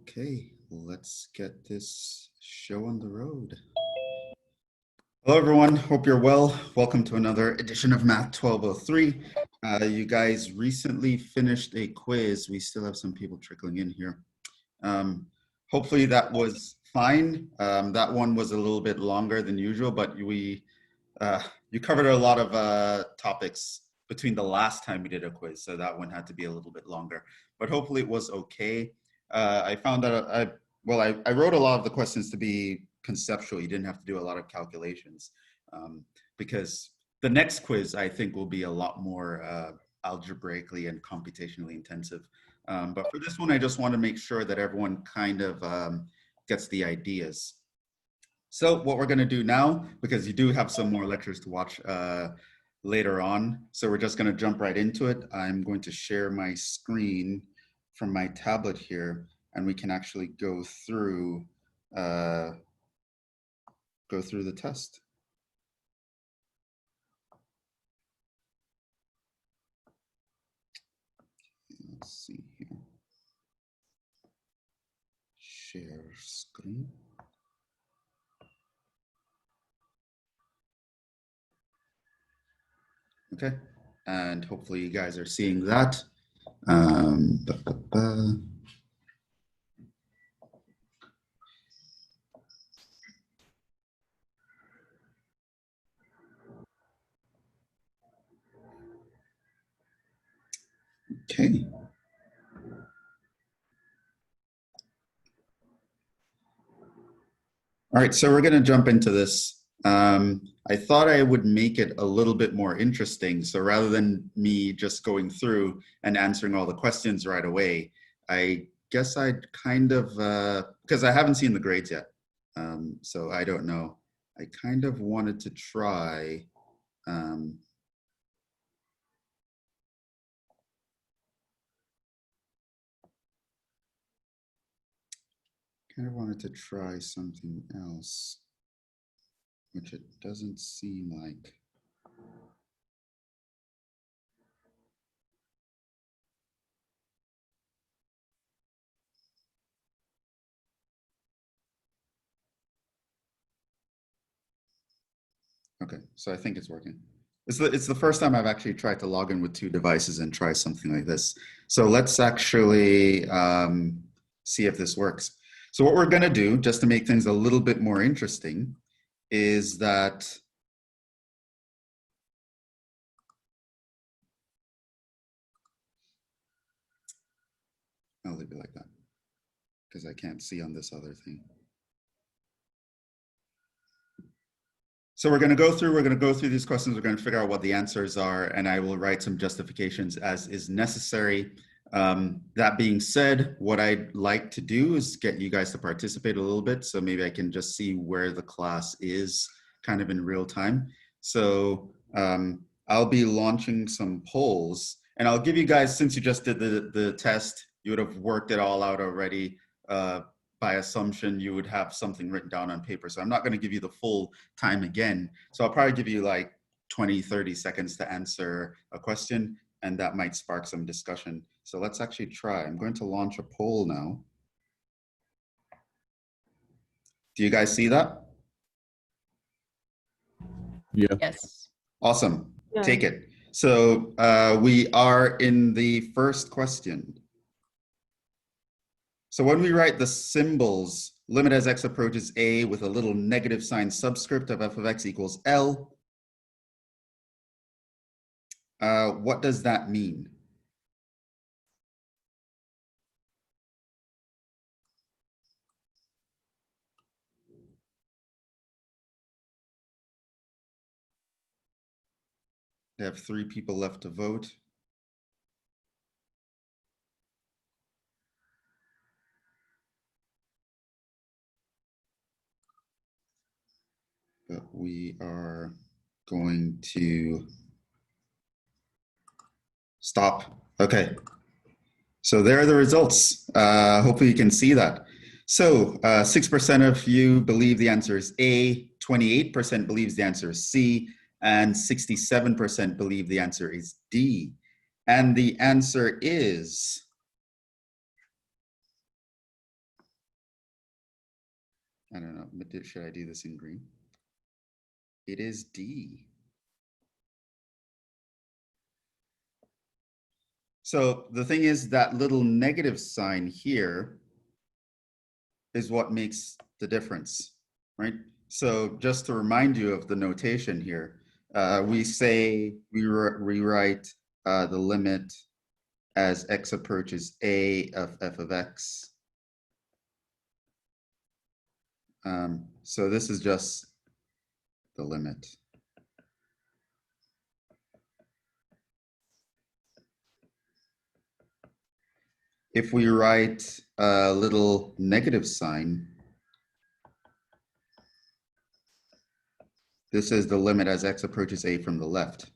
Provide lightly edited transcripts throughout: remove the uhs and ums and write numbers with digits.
Okay, let's get this show on the road. Hello, everyone. Hope you're well. Welcome to another edition of Math 1203. You guys recently finished a quiz. We still have some people trickling in here. Hopefully that was fine. That one was a little bit longer than usual, but you covered a lot of topics between the last time we did a quiz, so that one had to be a little bit longer. But hopefully it was okay. I found that I wrote a lot of the questions to be conceptual. You didn't have to do a lot of calculations because the next quiz I think will be a lot more algebraically and computationally intensive. But for this one, I just want to make sure that everyone kind of gets the ideas. So what we're going to do now, because you do have some more lectures to watch later on, so we're just going to jump right into it. I'm going to share my screen from my tablet here, and we can actually go through the test. Let's see here. Share screen. Okay, and hopefully you guys are seeing that. Okay. All right, so we're going to jump into this. I thought I would make it a little bit more interesting. So rather than me just going through and answering all the questions right away, I guess I'd kind of, because I haven't seen the grades yet, so I don't know. I kind of wanted to try something else, which it doesn't seem like. Okay, so I think it's working. It's the first time I've actually tried to log in with two devices and try something like this. So let's actually see if this works. So what we're going to do, just to make things a little bit more interesting, is that I'll leave it like that because I can't see on this other thing. So we're going to go through these questions. We're going to figure out what the answers are, and I will write some justifications as is necessary. That being said, what I'd like to do is get you guys to participate a little bit, so maybe I can just see where the class is kind of in real time. So I'll be launching some polls, and I'll give you guys, since you just did the test, you would have worked it all out already. By assumption, you would have something written down on paper. So I'm not going to give you the full time again. So I'll probably give you like 20, 30 seconds to answer a question, and that might spark some discussion. So let's actually try. I'm going to launch a poll now. Do you guys see that? Yeah. Yes. Awesome. Yeah. Take it. So we are in the first question. So when we write the symbols, limit as x approaches a with a little negative sign subscript of f of x equals L, what does that mean? We have 3 people left to vote. But we are going to stop. Okay. So there are the results. Hopefully you can see that. So 6% of you believe the answer is A, 28% believes the answer is C, and 67% believe the answer is D. And the answer is I don't know, should I do this in green? It is D. So the thing is that little negative sign here is what makes the difference, right? So just to remind you of the notation here, we rewrite the limit as x approaches a of f of x. So this is just the limit. If we write a little negative sign, this is the limit as x approaches a from the left.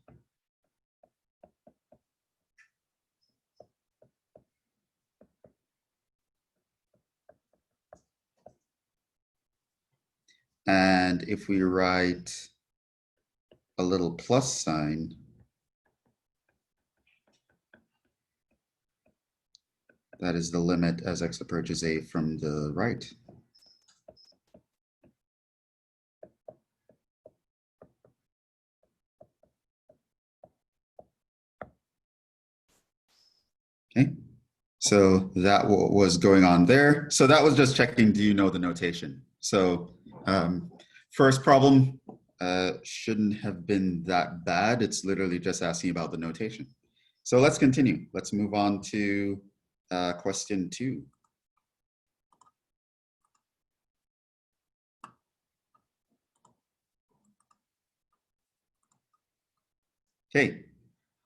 And if we write a little plus sign, that is the limit as x approaches a from the right. Okay, so that was going on there. So that was just checking, do you know the notation? So first problem shouldn't have been that bad. It's literally just asking about the notation. So let's continue. Let's move on to question 2. Okay,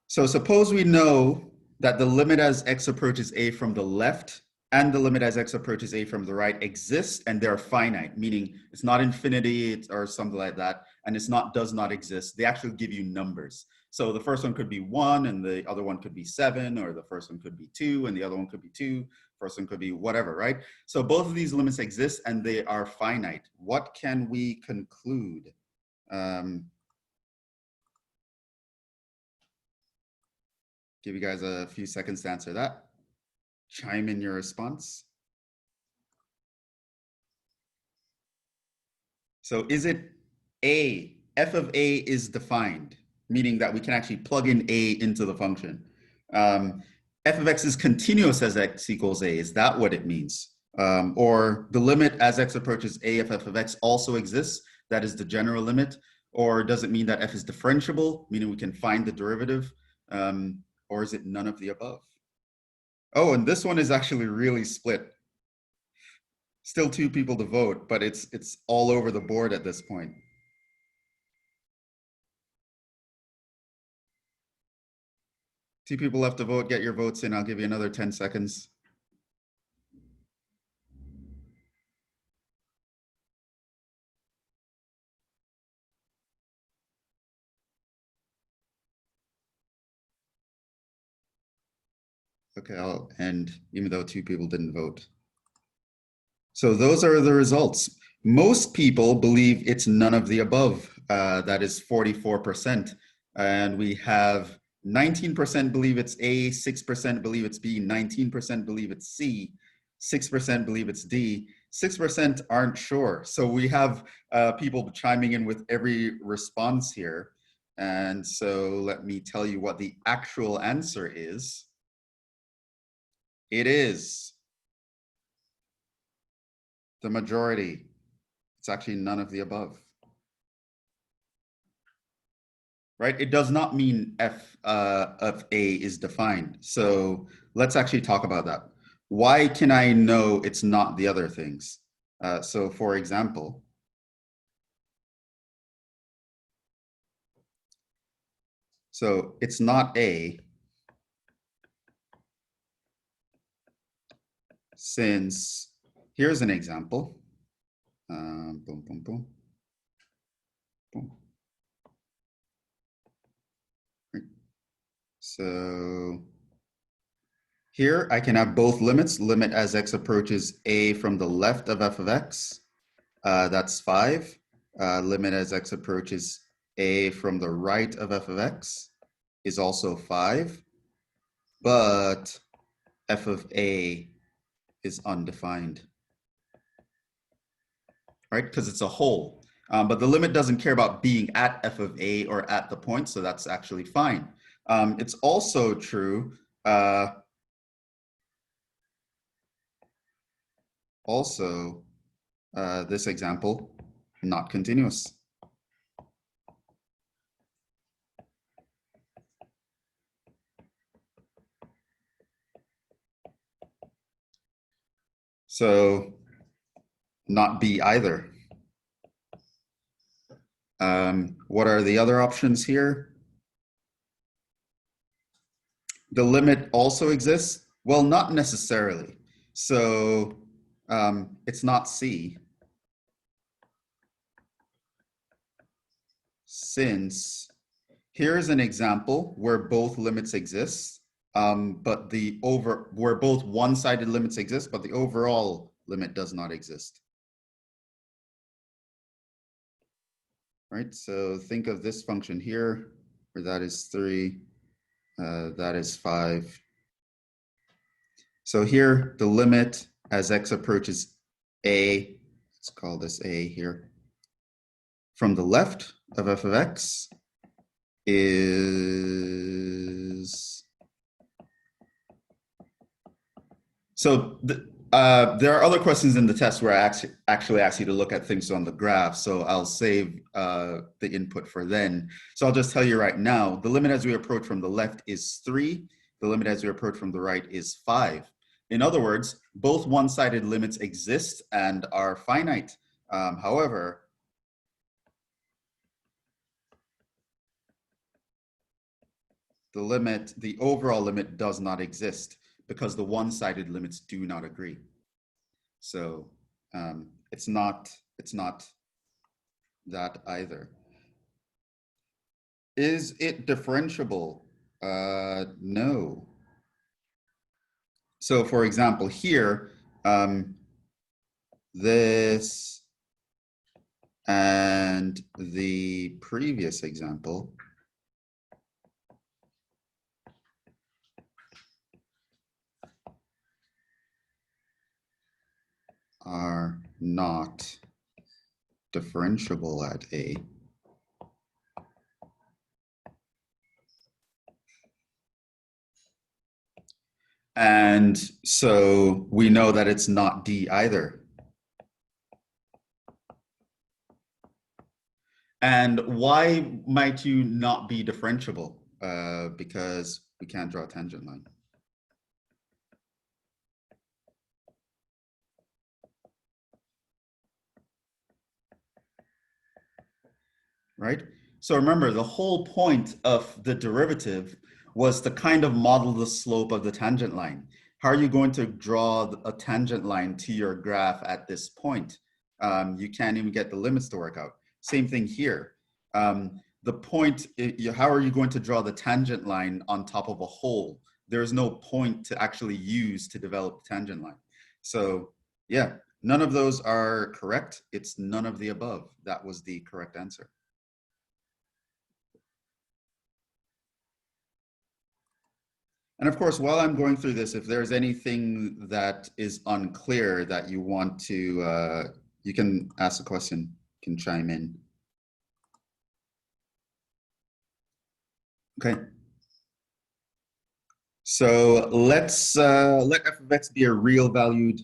so suppose we know that the limit as x approaches a from the left and the limit as x approaches a from the right exist, and they're finite, meaning it's not infinity or something like that, and it's not does not exist. They actually give you numbers. So the first one could be 1 and the other one could be 7, or the first one could be 2 and the other one could be 2, first one could be whatever, right? So both of these limits exist and they are finite. What can we conclude? Give you guys a few seconds to answer that. Chime in your response. So is it A, f of A is defined, meaning that we can actually plug in A into the function. F of x is continuous as x equals A, is that what it means? Or the limit as x approaches A of f of x also exists, that is the general limit, or does it mean that f is differentiable, meaning we can find the derivative, or is it none of the above? Oh, and this one is actually really split. Still 2 people to vote, but it's all over the board at this point. Two people left to vote. Get your votes in. I'll give you another 10 seconds. Okay, I'll end, even though 2 people didn't vote. So those are the results. Most people believe it's none of the above. That is 44%. And we have 19% believe it's A, 6% believe it's B, 19% believe it's C, 6% believe it's D, 6% aren't sure. So we have people chiming in with every response here. And so let me tell you what the actual answer is. It is the majority. It's actually none of the above. Right? It does not mean f of A is defined. So let's actually talk about that. Why can I know it's not the other things? So for example, so it's not A since, here's an example. Boom, boom, boom, boom. So here I can have both limits, limit as x approaches A from the left of f of x, that's 5. Limit as x approaches A from the right of f of x is also 5, but f of A is undefined. right? Because it's a whole. But the limit doesn't care about being at f of a or at the point, so that's actually fine. It's also true, this example, not continuous. So not B either. What are the other options here? The limit also exists? Well, not necessarily. So it's not C, since here's an example where both limits exist, but where both one-sided limits exist, but the overall limit does not exist. Right, so think of this function here, where that is 3, that is 5. So here, the limit as x approaches a, let's call this a here, from the left of f of x is, so there are other questions in the test where I actually ask you to look at things on the graph, so I'll save the input for then. So I'll just tell you right now, the limit as we approach from the left is 3, the limit as we approach from the right is 5. In other words, both one-sided limits exist and are finite. However, the overall limit does not exist because the one-sided limits do not agree. So it's not that either. Is it differentiable? No. So for example, here, this and the previous example are not differentiable at A. And so we know that it's not D either. And why might you not be differentiable? Because we can't draw a tangent line. Right? So remember, the whole point of the derivative was to kind of model the slope of the tangent line. How are you going to draw a tangent line to your graph at this point? You can't even get the limits to work out. Same thing here. The point, how are you going to draw the tangent line on top of a hole? There's no point to actually use to develop the tangent line. So yeah, none of those are correct. It's none of the above. That was the correct answer. And of course, while I'm going through this, if there's anything that is unclear that you want to, you can ask a question, you can chime in. Okay. So let's let f of x be a real valued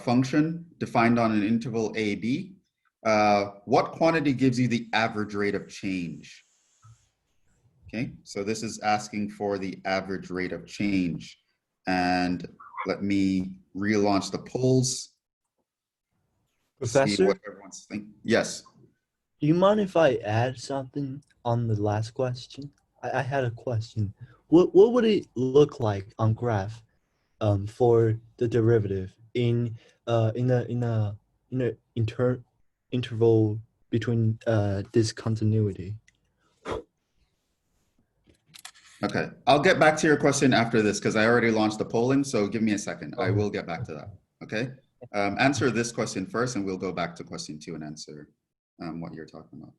function defined on an interval a, b. What quantity gives you the average rate of change? Okay, so this is asking for the average rate of change. And let me relaunch the polls. See what Professor, everyone's thinking. Yes. do you mind if I add something on the last question? I had a question. What would it look like on graph for the derivative in interval between discontinuity? Okay. I'll get back to your question after this because I already launched the polling. So give me a second. I will get back to that. Okay. Answer this question first, and we'll go back to question 2 and answer what you're talking about.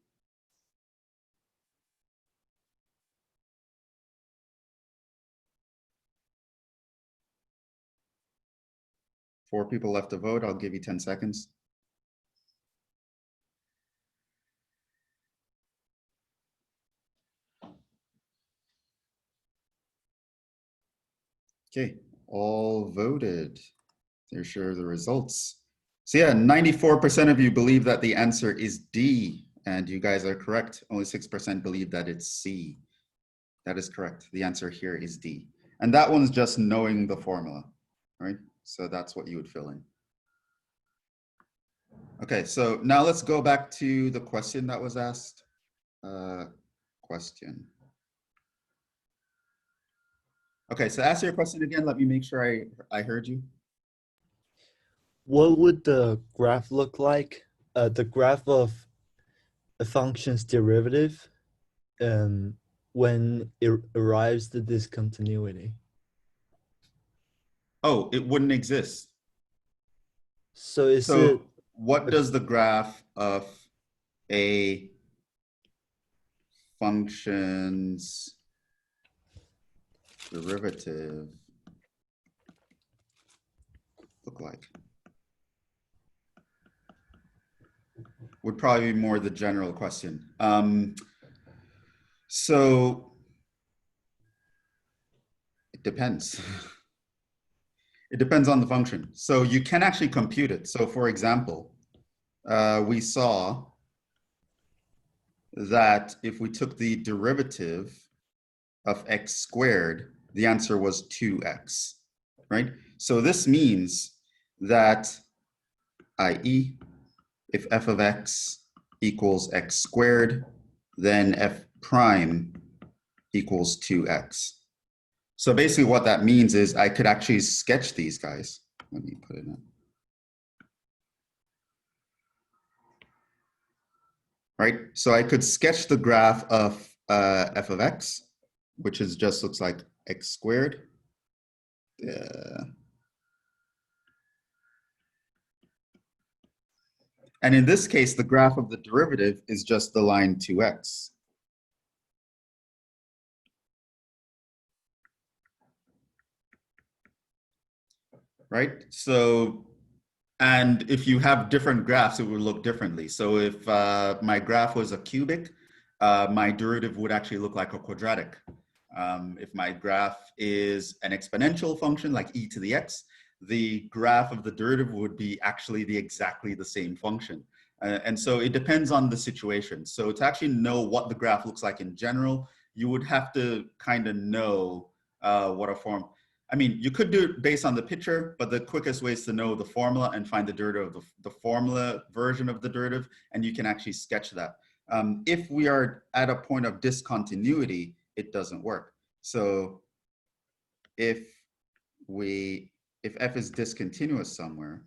Four people left to vote. I'll give you 10 seconds. Okay, all voted. There's sure the results. So yeah, 94% of you believe that the answer is D, and you guys are correct. Only 6% believe that it's C. That is correct. The answer here is D. And that one's just knowing the formula, right? So that's what you would fill in. Okay, so now let's go back to the question that was asked. Question. Okay, so ask your question again. Let me make sure I heard you. What would the graph look like? The graph of a function's derivative when it arrives to discontinuity. Oh, it wouldn't exist. So is it So what does the graph of a function's derivative look like? Would probably be more the general question. So it depends. It depends on the function. So you can actually compute it. So for example, we saw that if we took the derivative of x squared, the answer was 2x, right? So this means that, i.e., if f of x equals x squared, then f prime equals 2x. So basically what that means is I could actually sketch these guys. Let me put it in. Right? So I could sketch the graph of f of x, which is just looks like x squared. And in this case, the graph of the derivative is just the line 2x. Right? So, and if you have different graphs, it would look differently. So if my graph was a cubic, my derivative would actually look like a quadratic. If my graph is an exponential function like e to the x, the graph of the derivative would be actually exactly the same function. And so it depends on the situation. So to actually know what the graph looks like in general, you would have to kind of know what a form. I mean, you could do it based on the picture, but the quickest way is to know the formula and find the derivative of the formula version of the derivative, and you can actually sketch that. If we are at a point of discontinuity, it doesn't work. So if f is discontinuous somewhere,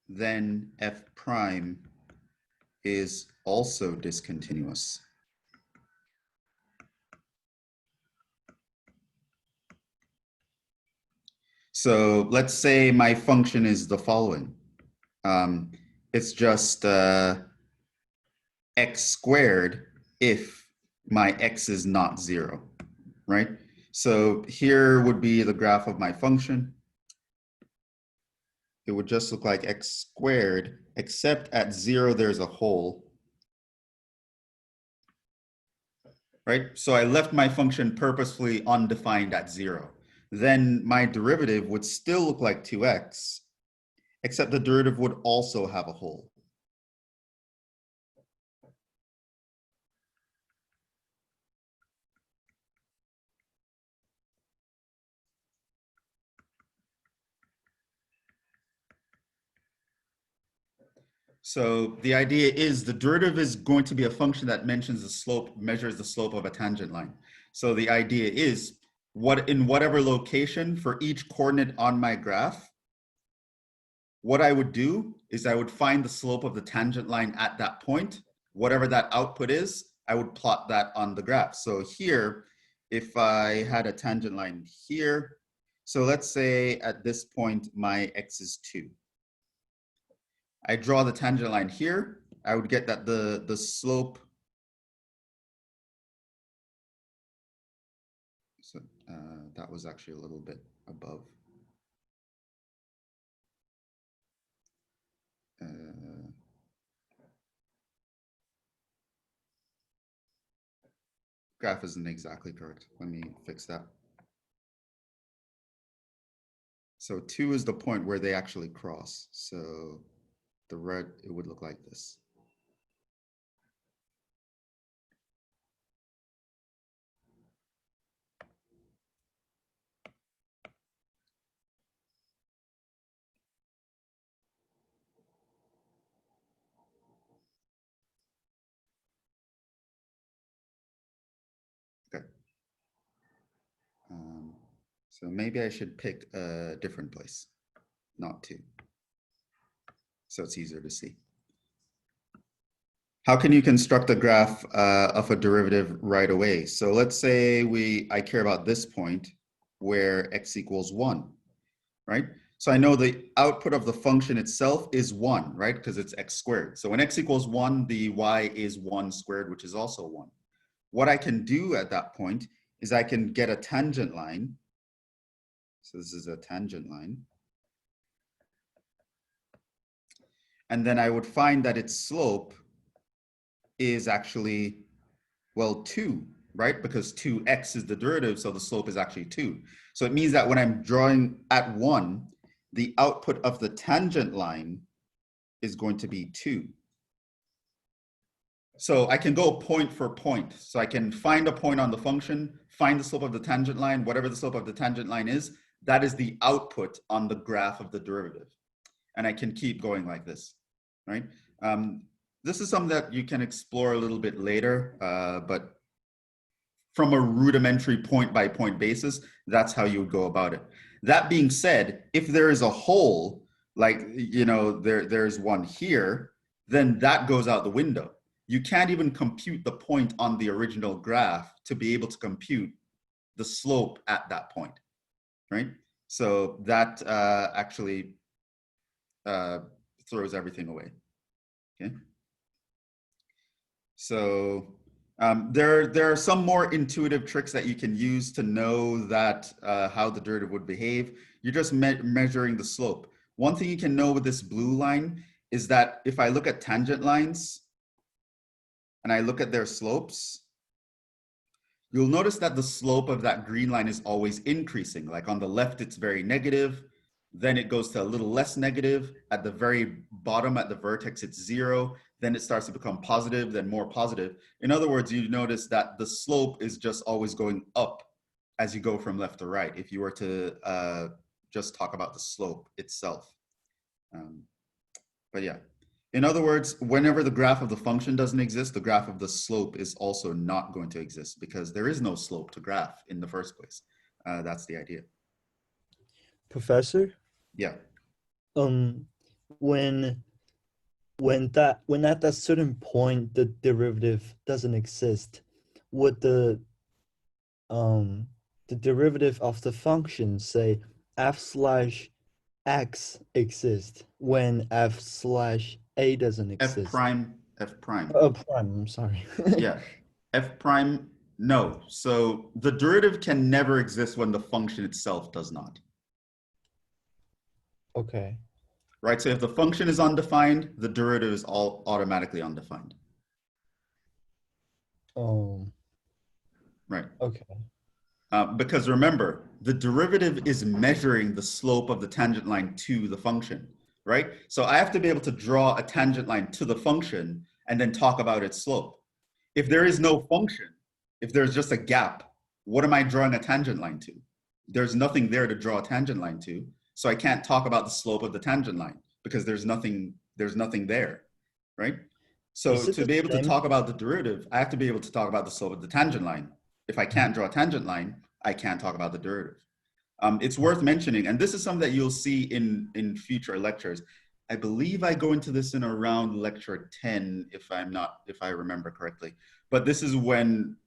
then f prime is also discontinuous. So let's say my function is the following. It's just x squared if my x is not 0, right? So here would be the graph of my function. It would just look like x squared, except at 0 there's a hole, right? So I left my function purposefully undefined at 0. Then my derivative would still look like 2x, except the derivative would also have a hole. So the idea is the derivative is going to be a function that mentions the slope, measures the slope of a tangent line. So the idea is in whatever location for each coordinate on my graph, what I would do is I would find the slope of the tangent line at that point. Whatever that output is, I would plot that on the graph. So here, if I had a tangent line here, so let's say at this point, my x is 2. I draw the tangent line here, I would get that the slope, so that was actually a little bit above. graph isn't exactly correct. Let me fix that. So 2 is the point where they actually cross. So the red, it would look like this. Okay. So maybe I should pick a different place, not 2. So it's easier to see. How can you construct a graph of a derivative right away? So let's say I care about this point where x equals 1, right? So I know the output of the function itself is 1, right? Because it's x squared. So when x equals 1, the y is 1 squared, which is also 1. What I can do at that point is I can get a tangent line. So this is a tangent line. And then I would find that its slope is actually, well, 2, right? Because 2x is the derivative, so the slope is actually 2. So it means that when I'm drawing at 1, the output of the tangent line is going to be 2. So I can go point for point. So I can find a point on the function, find the slope of the tangent line, whatever the slope of the tangent line is, that is the output on the graph of the derivative. And I can keep going like this, right? This is something that you can explore a little bit later, but from a rudimentary point by point basis, that's how you would go about it. That being said, if there is a hole, like, there's one here, then that goes out the window. You can't even compute the point on the original graph to be able to compute the slope at that point, right? So that actually throws everything away, okay? So there are some more intuitive tricks that you can use to know that how the derivative would behave. You're just measuring the slope. One thing you can know with this blue line is that if I look at tangent lines and I look at their slopes, you'll notice that the slope of that green line is always increasing. Like on the left, it's very negative. Then it goes to a little less negative. At the very bottom, at the vertex, it's 0. Then it starts to become positive, then more positive. In other words, you notice that the slope is just always going up as you go from left to right, if you were to just talk about the slope itself. But yeah, in other words, whenever the graph of the function doesn't exist, the graph of the slope is also not going to exist because there is no slope to graph in the first place. That's the idea. Professor, Yeah. um, when at that certain point the derivative doesn't exist, would the derivative of the function say f slash x exist when f slash a doesn't F exist? prime, F prime. Prime, I'm sorry. Yeah, F prime, no. So the derivative can never exist when the function itself does not. Okay. Right, so if the function is undefined, the derivative is all automatically undefined. Right. Okay. Because remember, the derivative is measuring the slope of the tangent line to the function, right? So I have to be able to draw a tangent line to the function and then talk about its slope. If there is no function, if there's just a gap, what am I drawing a tangent line to? There's nothing there to draw a tangent line to, so I can't talk about the slope of the tangent line because there's nothing there, right? So Is it to the be able to same? talk about the derivative, I have to be able to talk about the slope of the tangent line. If I can't draw a tangent line, I can't talk about the derivative. It's worth mentioning, and this is something that you'll see in future lectures. I believe I go into this in around lecture 10, if I remember correctly. But this is when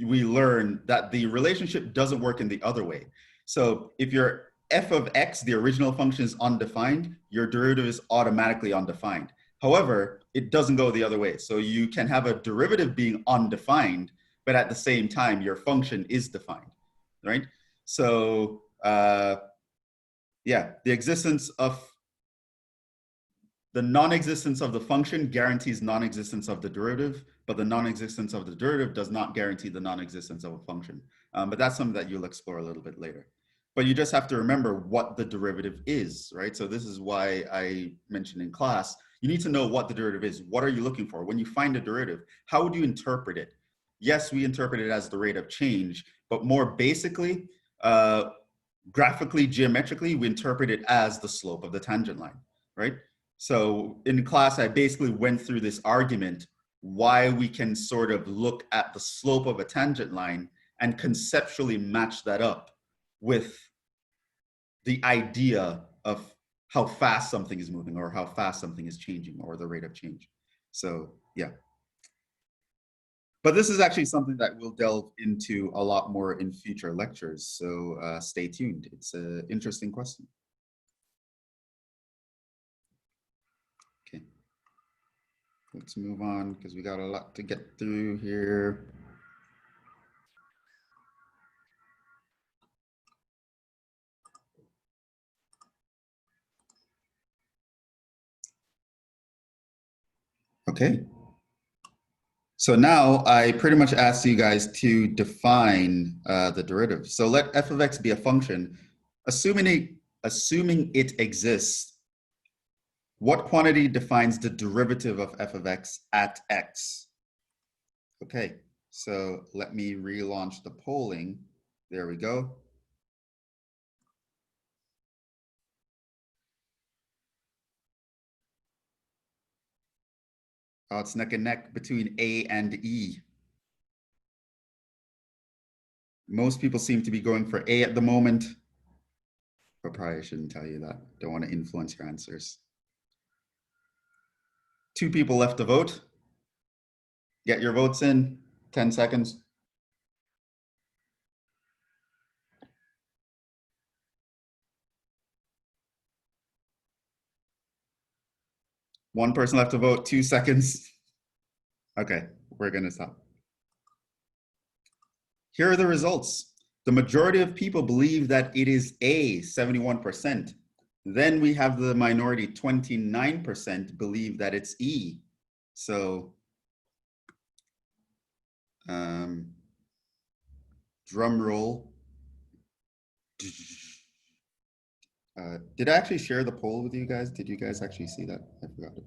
we learn that the relationship doesn't work in the other way. So if your f of x, the original function, is undefined, your derivative is automatically undefined. However, it doesn't go the other way. So you can have a derivative being undefined, but at the same time, your function is defined, right? So yeah, the existence of the non-existence of the function guarantees non-existence of the derivative, but the non-existence of the derivative does not guarantee the non-existence of a function. But that's something that you'll explore a little bit later. But you just have to remember what the derivative is, right? So this is why I mentioned in class, you need to know what the derivative is. What are you looking for? When you find a derivative, how would you interpret it? Yes, we interpret it as the rate of change, but more basically, graphically, geometrically, we interpret it as the slope of the tangent line, right? So in class, I basically went through this argument why we can sort of look at the slope of a tangent line and conceptually match that up with the idea of how fast something is moving or how fast something is changing or the rate of change. So yeah. But this is actually something that we'll delve into a lot more in future lectures. So stay tuned. It's an interesting question. Okay. Let's move on because we got a lot to get through here. Okay. So now I pretty much asked you guys to define the derivative. So let f of x be a function. Assuming it exists, what quantity defines the derivative of f of x at x? Okay, so let me relaunch the polling. There we go. Oh, it's neck and neck between A and E. Most people seem to be going for A at the moment, but probably I shouldn't tell you that. Don't want to influence your answers. 2 people left to vote. Get your votes in, 10 seconds. One person left to vote, 2 seconds. Okay, we're gonna stop. Here are the results. The majority of people believe that it is A, 71%. Then we have the minority, 29% believe that it's E. So, drum roll. Did I actually share the poll with you guys? Did you guys actually see that? I forgot it.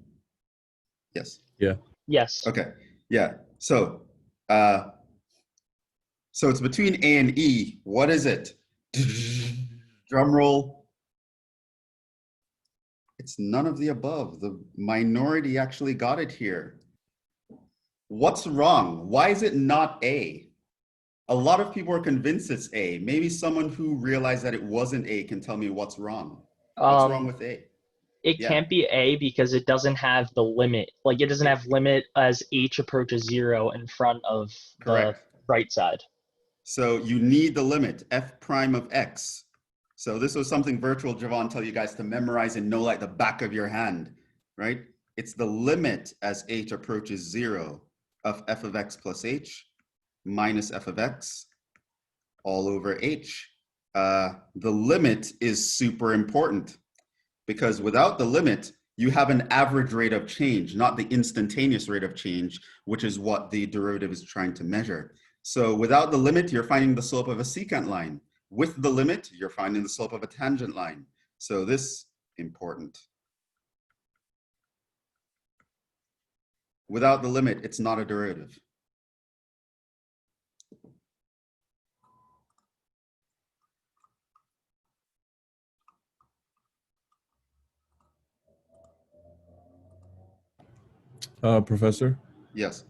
Yes. Yeah. Yes. Okay. Yeah. So it's between A and E. What is it? Drum roll. It's none of the above. The minority actually got it here. What's wrong? Why is it not A? A lot of people are convinced it's A. Maybe someone who realized that it wasn't A can tell me what's wrong. What's wrong with A? It Yeah. can't be A because it doesn't have the limit. Like it doesn't have limit as h approaches 0 in front of Correct. the right side. So you need the limit, f prime of x. So this was something virtual Jhevon tell you guys to memorize and know like the back of your hand, right? It's the limit as h approaches 0 of f of x plus h minus f of x all over h. The limit is super important because without the limit, you have an average rate of change, not the instantaneous rate of change, which is what the derivative is trying to measure. So without the limit, you're finding the slope of a secant line. With the limit, you're finding the slope of a tangent line. So this important. Without the limit, it's not a derivative. Professor? Yes.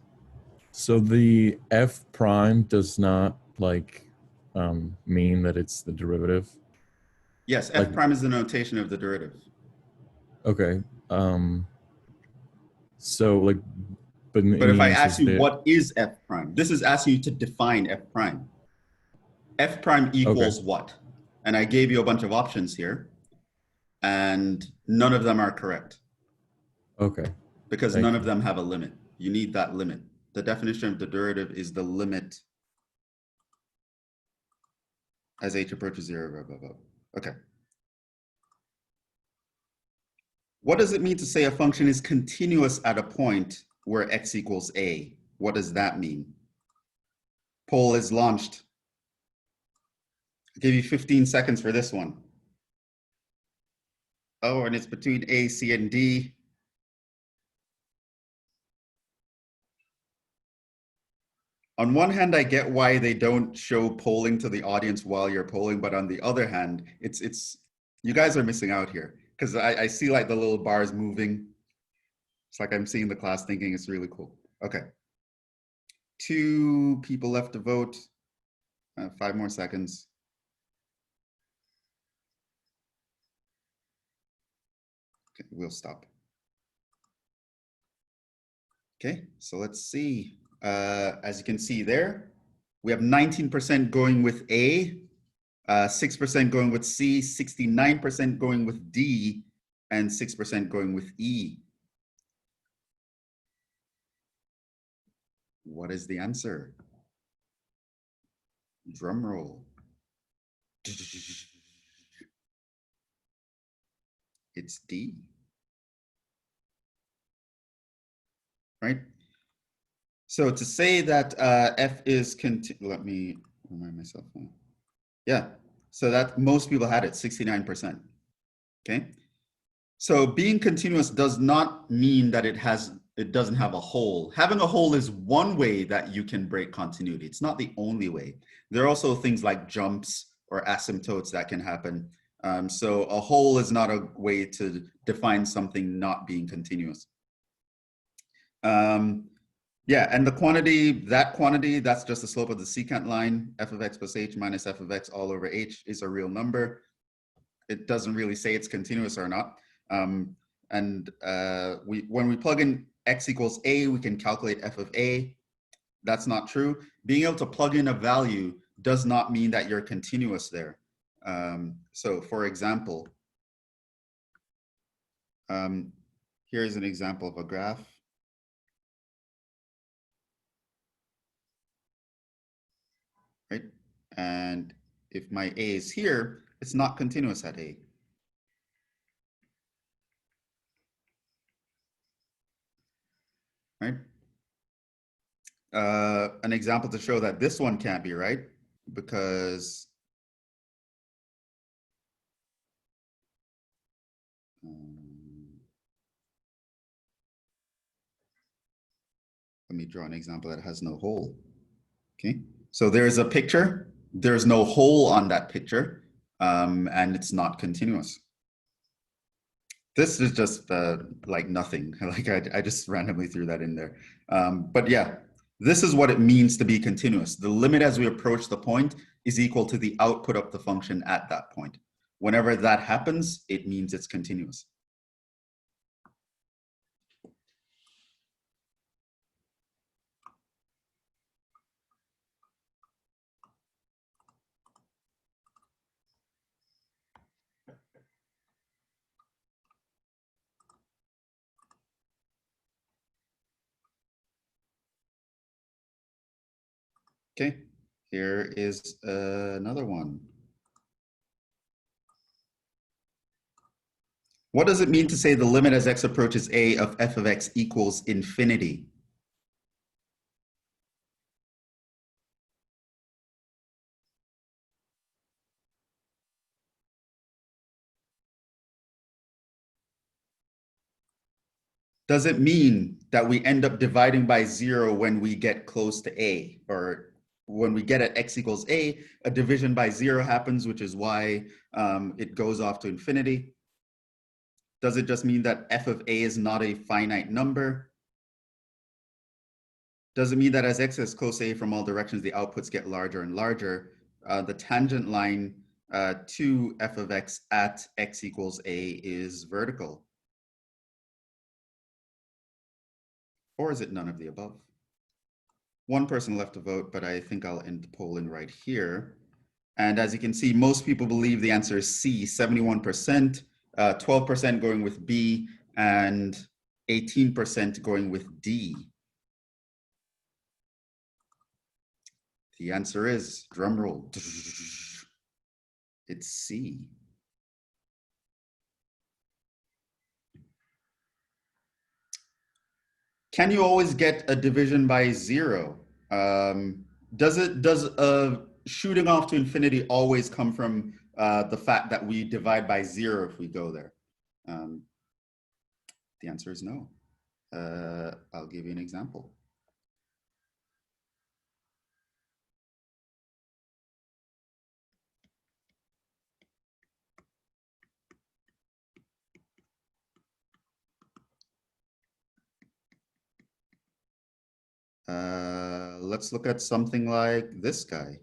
So the f prime does not mean that it's the derivative? Yes, f prime is the notation of the derivative. Okay. So but if I ask you what is f prime, this is asking you to define f prime. F prime equals what? And I gave you a bunch of options here, and none of them are correct. Okay. Because none of them have a limit. You need that limit. The definition of the derivative is the limit as h approaches 0, blah, blah, blah. Okay. What does it mean to say a function is continuous at a point where x equals a? What does that mean? Poll is launched. I'll give you 15 seconds for this one. Oh, and it's between A, C, and D. On one hand, I get why they don't show polling to the audience while you're polling, but on the other hand, it's you guys are missing out here because I see like the little bars moving. It's like I'm seeing the class thinking it's really cool. Okay. 2 people left to vote. 5 more seconds. Okay, we'll stop. Okay, so let's see. As you can see there, we have 19% going with A, 6% going with C, 69% going with D, and 6% going with E. What is the answer? Drum roll. It's D. Right? So to say that F is let me remind myself. Yeah, so that most people had it, 69%. Okay. So being continuous does not mean that it doesn't have a hole. Having a hole is one way that you can break continuity. It's not the only way. There are also things like jumps or asymptotes that can happen. So a hole is not a way to define something not being continuous. Yeah, and the quantity, that's just the slope of the secant line. F of x plus h minus f of x all over h is a real number. It doesn't really say it's continuous or not. When we plug in x equals a, we can calculate f of a. That's not true. Being able to plug in a value does not mean that you're continuous there. So for example, here's an example of a graph. Right? And if my a is here, it's not continuous at a. Right? An example to show that this one can't be right, because let me draw an example that has no hole. Okay, so there's a picture, there's no hole on that picture, and it's not continuous. This is just like nothing, like I just randomly threw that in there. But yeah, this is what it means to be continuous. The limit as we approach the point is equal to the output of the function at that point. Whenever that happens, it means it's continuous. Okay, here is another one. What does it mean to say the limit as x approaches a of f of x equals infinity? Does it mean that we end up dividing by 0 when we get close to a, or when we get at x equals a division by 0 happens, which is why it goes off to infinity? Does it just mean that f of a is not a finite number? Does it mean that as x is close to a from all directions, the outputs get larger and larger? The tangent line to f of x at x equals a is vertical? Or is it none of the above? One person left to vote, but I think I'll end the polling right here. And as you can see, most people believe the answer is C, 71%, 12% going with B, and 18% going with D. The answer is, drum roll, it's C. can you always get a division by 0? Does shooting off to infinity always come from the fact that we divide by 0 if we go there? The answer is no. I'll give you an example. Let's look at something like this guy.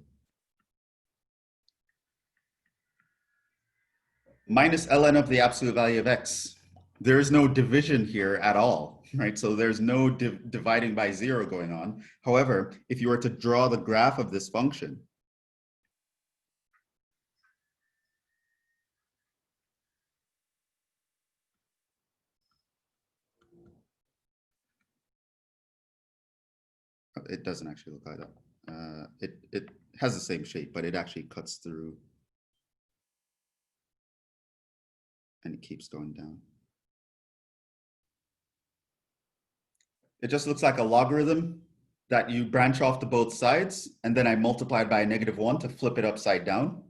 Minus ln of the absolute value of x. There is no division here at all, right? So there's no dividing by 0 going on. However, if you were to draw the graph of this function, it doesn't actually look like that. It has the same shape, but it actually cuts through and it keeps going down. It just looks like a logarithm that you branch off to both sides, and then I multiplied by a -1 to flip it upside down.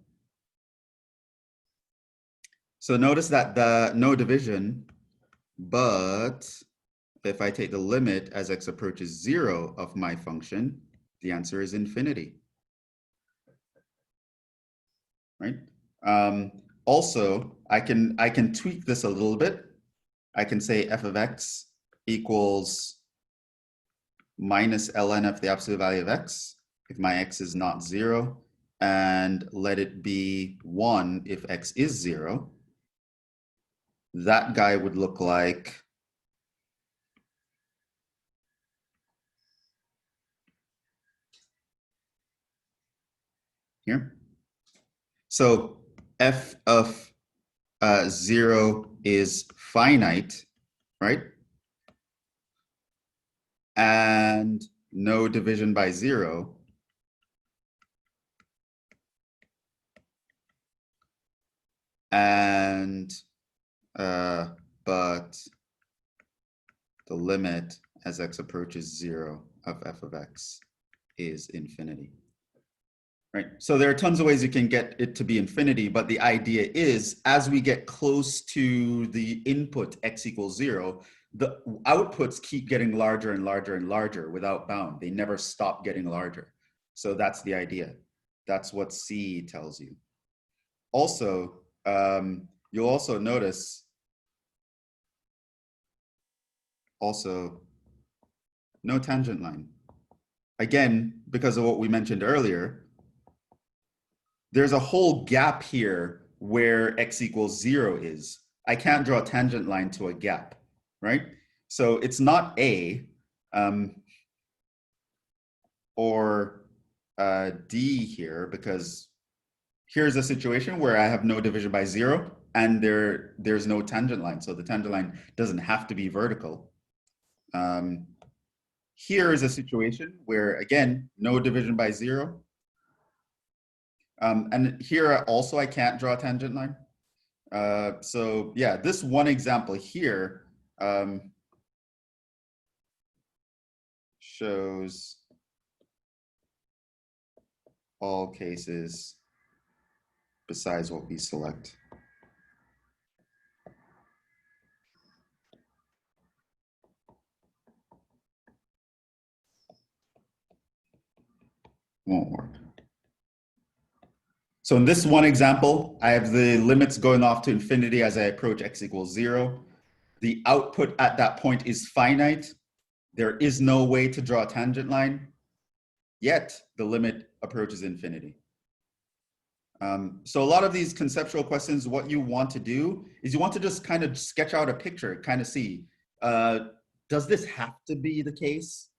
So notice that no division, but if I take the limit as x approaches 0 of my function, the answer is infinity, right? Also, I can tweak this a little bit. I can say f of x equals minus ln of the absolute value of x if my x is not 0, and let it be 1 if x is 0. That guy would look like here. So f of 0 is finite, right? And no division by 0. And but the limit as x approaches 0 of f of x is infinity. Right. So there are tons of ways you can get it to be infinity, but the idea is as we get close to the input x equals 0, the outputs keep getting larger and larger and larger without bound. They never stop getting larger. So that's the idea. That's what C tells you. Also, you'll also notice no tangent line. Again, because of what we mentioned earlier, there's a whole gap here where x equals 0 is. I can't draw a tangent line to a gap, right? So it's not A or D here, because here's a situation where I have no division by 0 and there's no tangent line. So the tangent line doesn't have to be vertical. Here is a situation where, again, no division by 0. And here also I can't draw a tangent line. So yeah, this one example here shows all cases besides what we select. Won't work. So in this one example, I have the limits going off to infinity as I approach x equals 0. The output at that point is finite. There is no way to draw a tangent line, yet the limit approaches infinity. So a lot of these conceptual questions, what you want to do is you want to just kind of sketch out a picture, kind of see, does this have to be the case?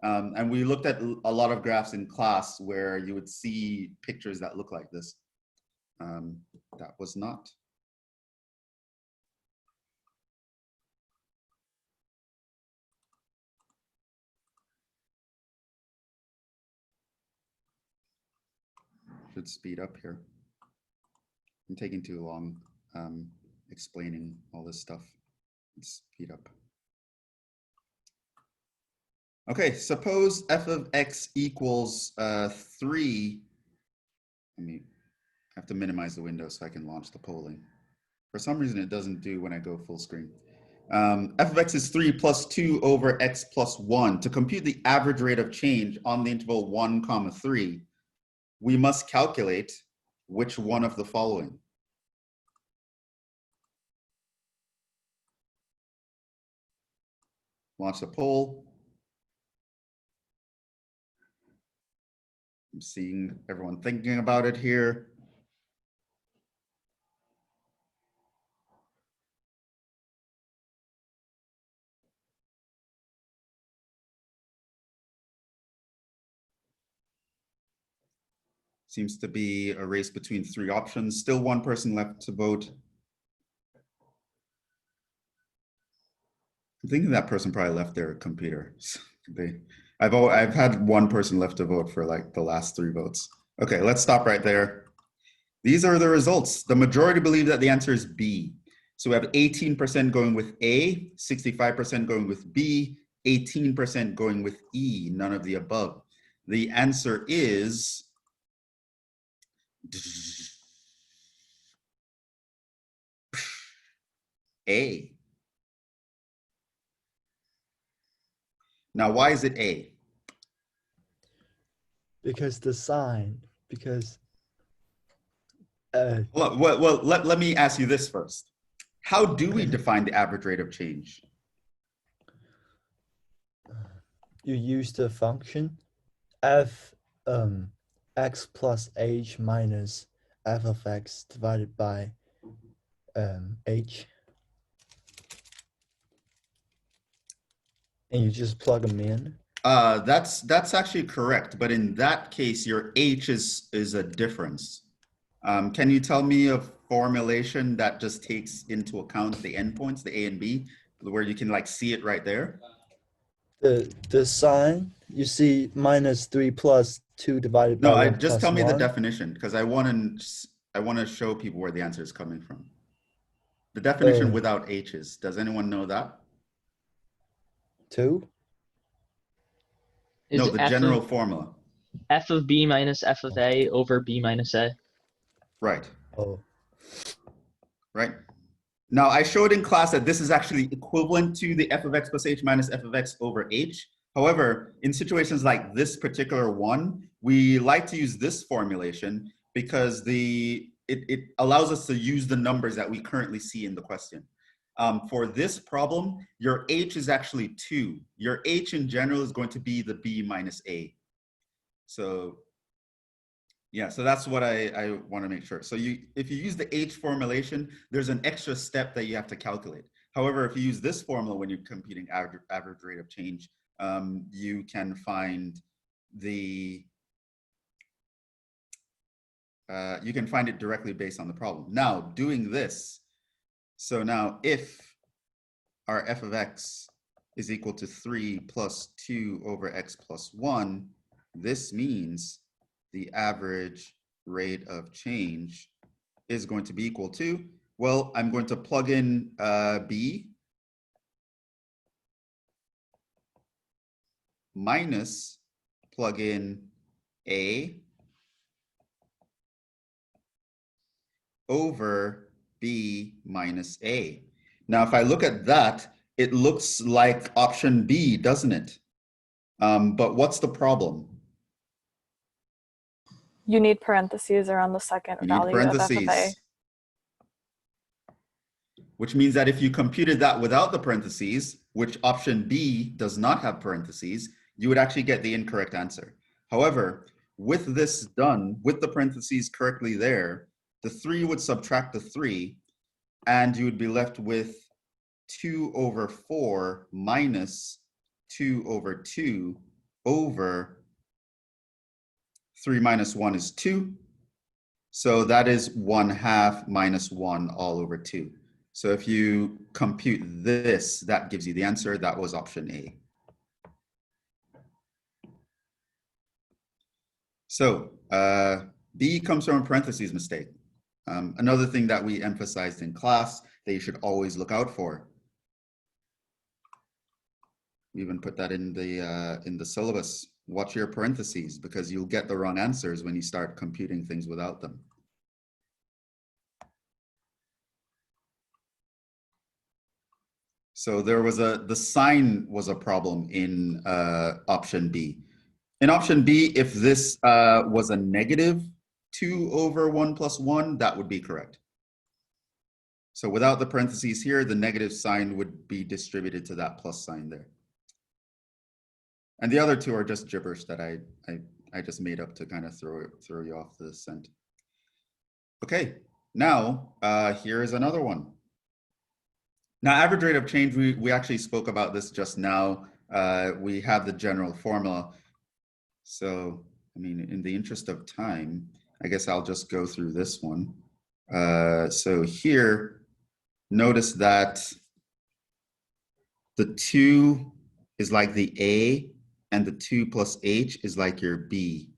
And we looked at a lot of graphs in class where you would see pictures that look like this. That was not. Should speed up here. I'm taking too long explaining all this stuff. Let's speed up. Okay, suppose f of x equals 3. Let me have to minimize the window so I can launch the polling. For some reason, it doesn't do when I go full screen. F of x is 3 plus 2 over x plus 1. To compute the average rate of change on the interval 1, 3, we must calculate which one of the following. Launch the poll. I'm seeing everyone thinking about it here. Seems to be a race between 3 options. Still one person left to vote. I'm thinking that person probably left their computer. I've had one person left to vote for like the last 3 votes. Okay, let's stop right there. These are the results. The majority believe that the answer is B. So we have 18% going with A, 65% going with B, 18% going with E, none of the above. The answer is A. Now, why is it A? Because the sign, because Well, let me ask you this first. How do we define the average rate of change? you use the function f x plus h minus f of x divided by h, and you just plug them in. That's actually correct, but in that case, your h is a difference. Can you tell me a formulation that just takes into account the endpoints, the a and b, where you can like see it right there? The sign, you see minus 3 plus 2 divided by No, 1 just plus tell me 1. the definition, because I want to show people where the answer is coming from. The definition without h's. Does anyone know that? 2? No, the general formula. F of B minus F of A over B minus A. Right. Oh. Right. Now, I showed in class that this is actually equivalent to the f of x plus h minus f of x over h. However, in situations like this particular one, we like to use this formulation because it allows us to use the numbers that we currently see in the question. For this problem, your h is actually 2. Your h in general is going to be the b minus a. So yeah, so that's what I want to make sure. So if you use the h formulation, there's an extra step that you have to calculate. However, if you use this formula when you're computing average rate of change, you can find it directly based on the problem. Now, doing this, so now if our f of x is equal to 3 plus 2 over x plus 1, this means the average rate of change is going to be equal to, well, I'm going to plug in b minus plug in a over b minus a. Now, if I look at that, it looks like option B, doesn't it? But what's the problem? You need parentheses around the second value of f of a. Which means that if you computed that without the parentheses, which option B does not have parentheses, you would actually get the incorrect answer. However, with this done, with the parentheses correctly there, the 3 would subtract the 3, and you would be left with 2 over 4 minus 2 over 2 over 3 minus 1 is 2. So that is 1/2 minus 1 all over 2. So if you compute this, that gives you the answer. That was option A. So B comes from a parentheses mistake. Another thing that we emphasized in class that you should always look out for. We even put that in the syllabus. Watch your parentheses because you'll get the wrong answers when you start computing things without them. So there was the sign was a problem in option B. In option B, if this was a negative 2 over 1 plus 1, that would be correct. So without the parentheses here, the negative sign would be distributed to that plus sign there. And the other two are just gibberish that I just made up to kind of throw you off the scent. Okay, now here is another one. Now, average rate of change, we actually spoke about this just now. We have the general formula. So, I mean, in the interest of time, I guess I'll just go through this one. So here, notice that the 2 is like the A, and the 2 plus H is like your B.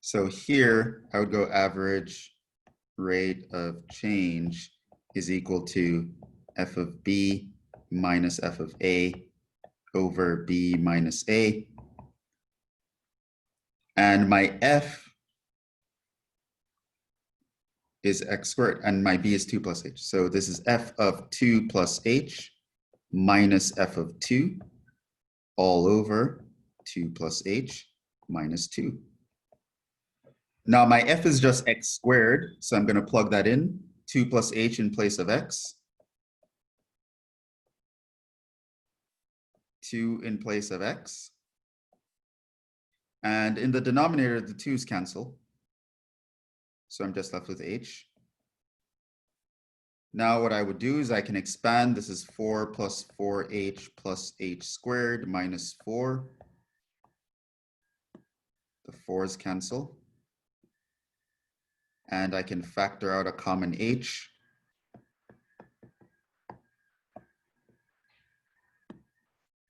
So here, I would go average rate of change is equal to f of B minus f of A over B minus A. And my f is x squared, and my b is 2 plus h. So this is f of 2 plus h minus f of 2 all over 2 plus h minus 2. Now my f is just x squared, so I'm going to plug that in. 2 plus h in place of x. 2 in place of x. And in the denominator, the 2's cancel. So I'm just left with h. Now what I would do is I can expand. This is 4 plus 4h plus h squared minus 4. The 4's cancel. And I can factor out a common h.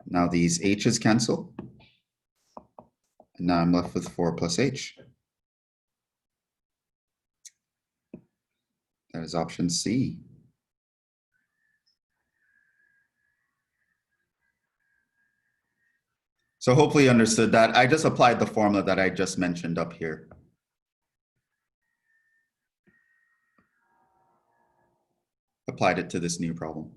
Now these h's cancel. And now I'm left with 4 plus h. That is option C. So hopefully you understood that. I just applied the formula that I just mentioned up here. Applied it to this new problem.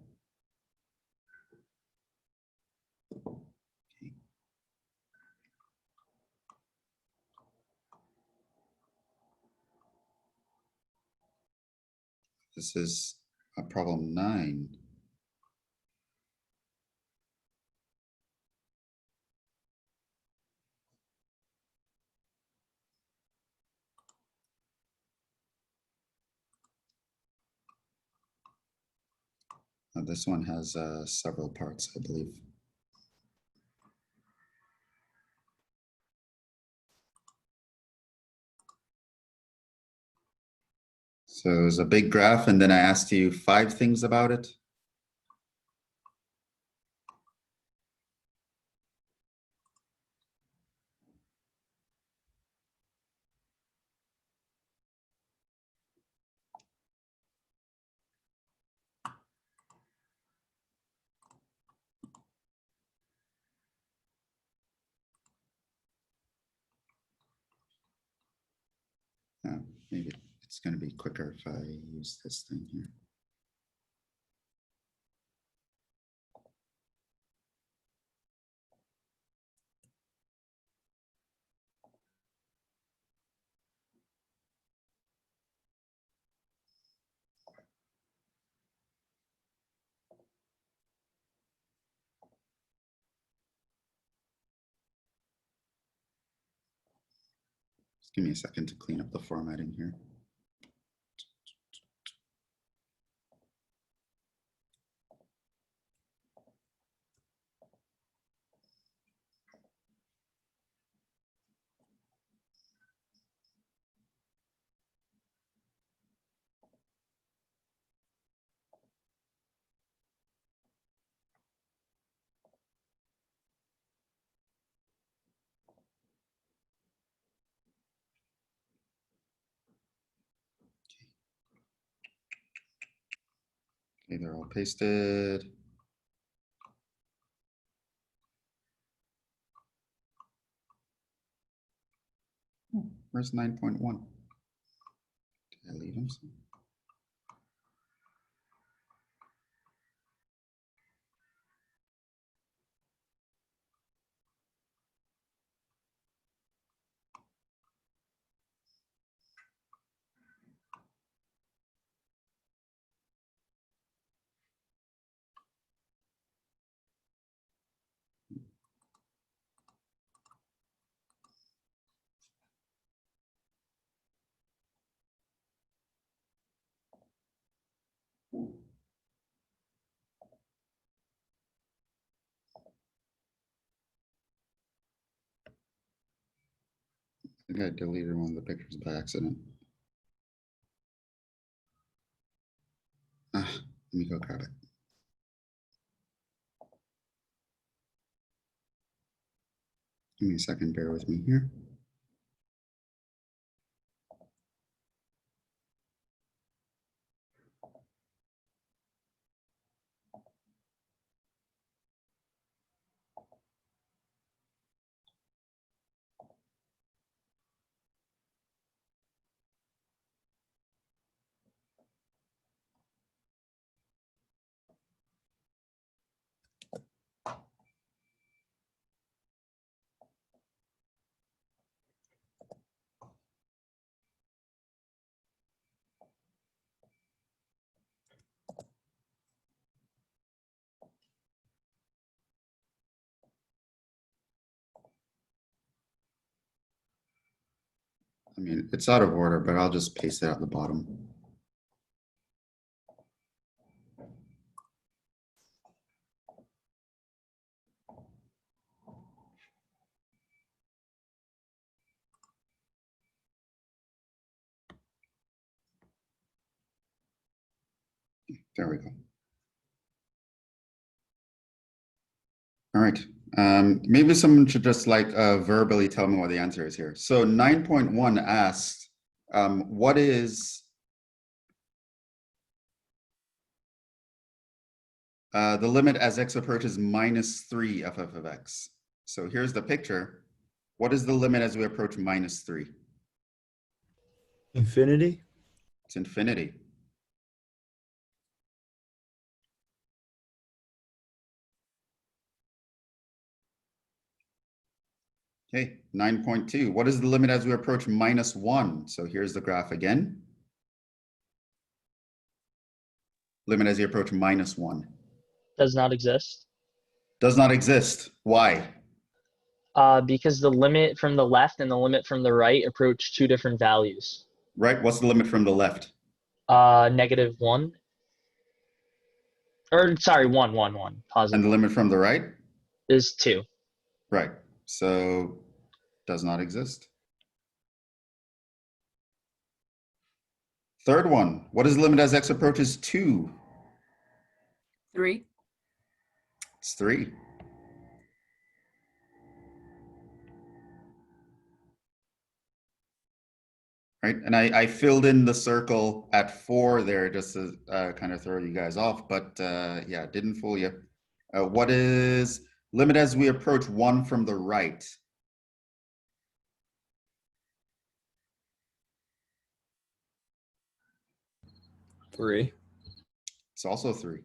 This is a problem 9. Now this one has several parts, I believe. So it was a big graph, and then I asked you 5 things about it. Maybe it's going to be quicker if I use this thing here. Just give me a second to clean up the formatting here. Okay, they're all pasted. Where's 9.1? Did I leave him? I think I deleted one of the pictures by accident. Let me go grab it. Give me a second, bear with me here. I mean, it's out of order, but I'll just paste it at the bottom. There we go. All right. Maybe someone should just like verbally tell me what the answer is here. So 9.1 asked, what is the limit as x approaches -3 f of x? So here's the picture. What is the limit as we approach -3? Infinity? It's infinity. Okay, 9.2. What is the limit as we approach -1? So here's the graph again. Limit as you approach -1. Does not exist. Does not exist. Why? Because the limit from the left and the limit from the right approach two different values. Right, what's the limit from the left? -1. Or sorry, 1. And Positive the limit from the right? is 2. Right, so does not exist. Third one, what is the limit as x approaches 2? 3. It's 3. Right, and I filled in the circle at 4 there just to kind of throw you guys off, but yeah, didn't fool you. What is limit as we approach 1 from the right? Three. It's also 3.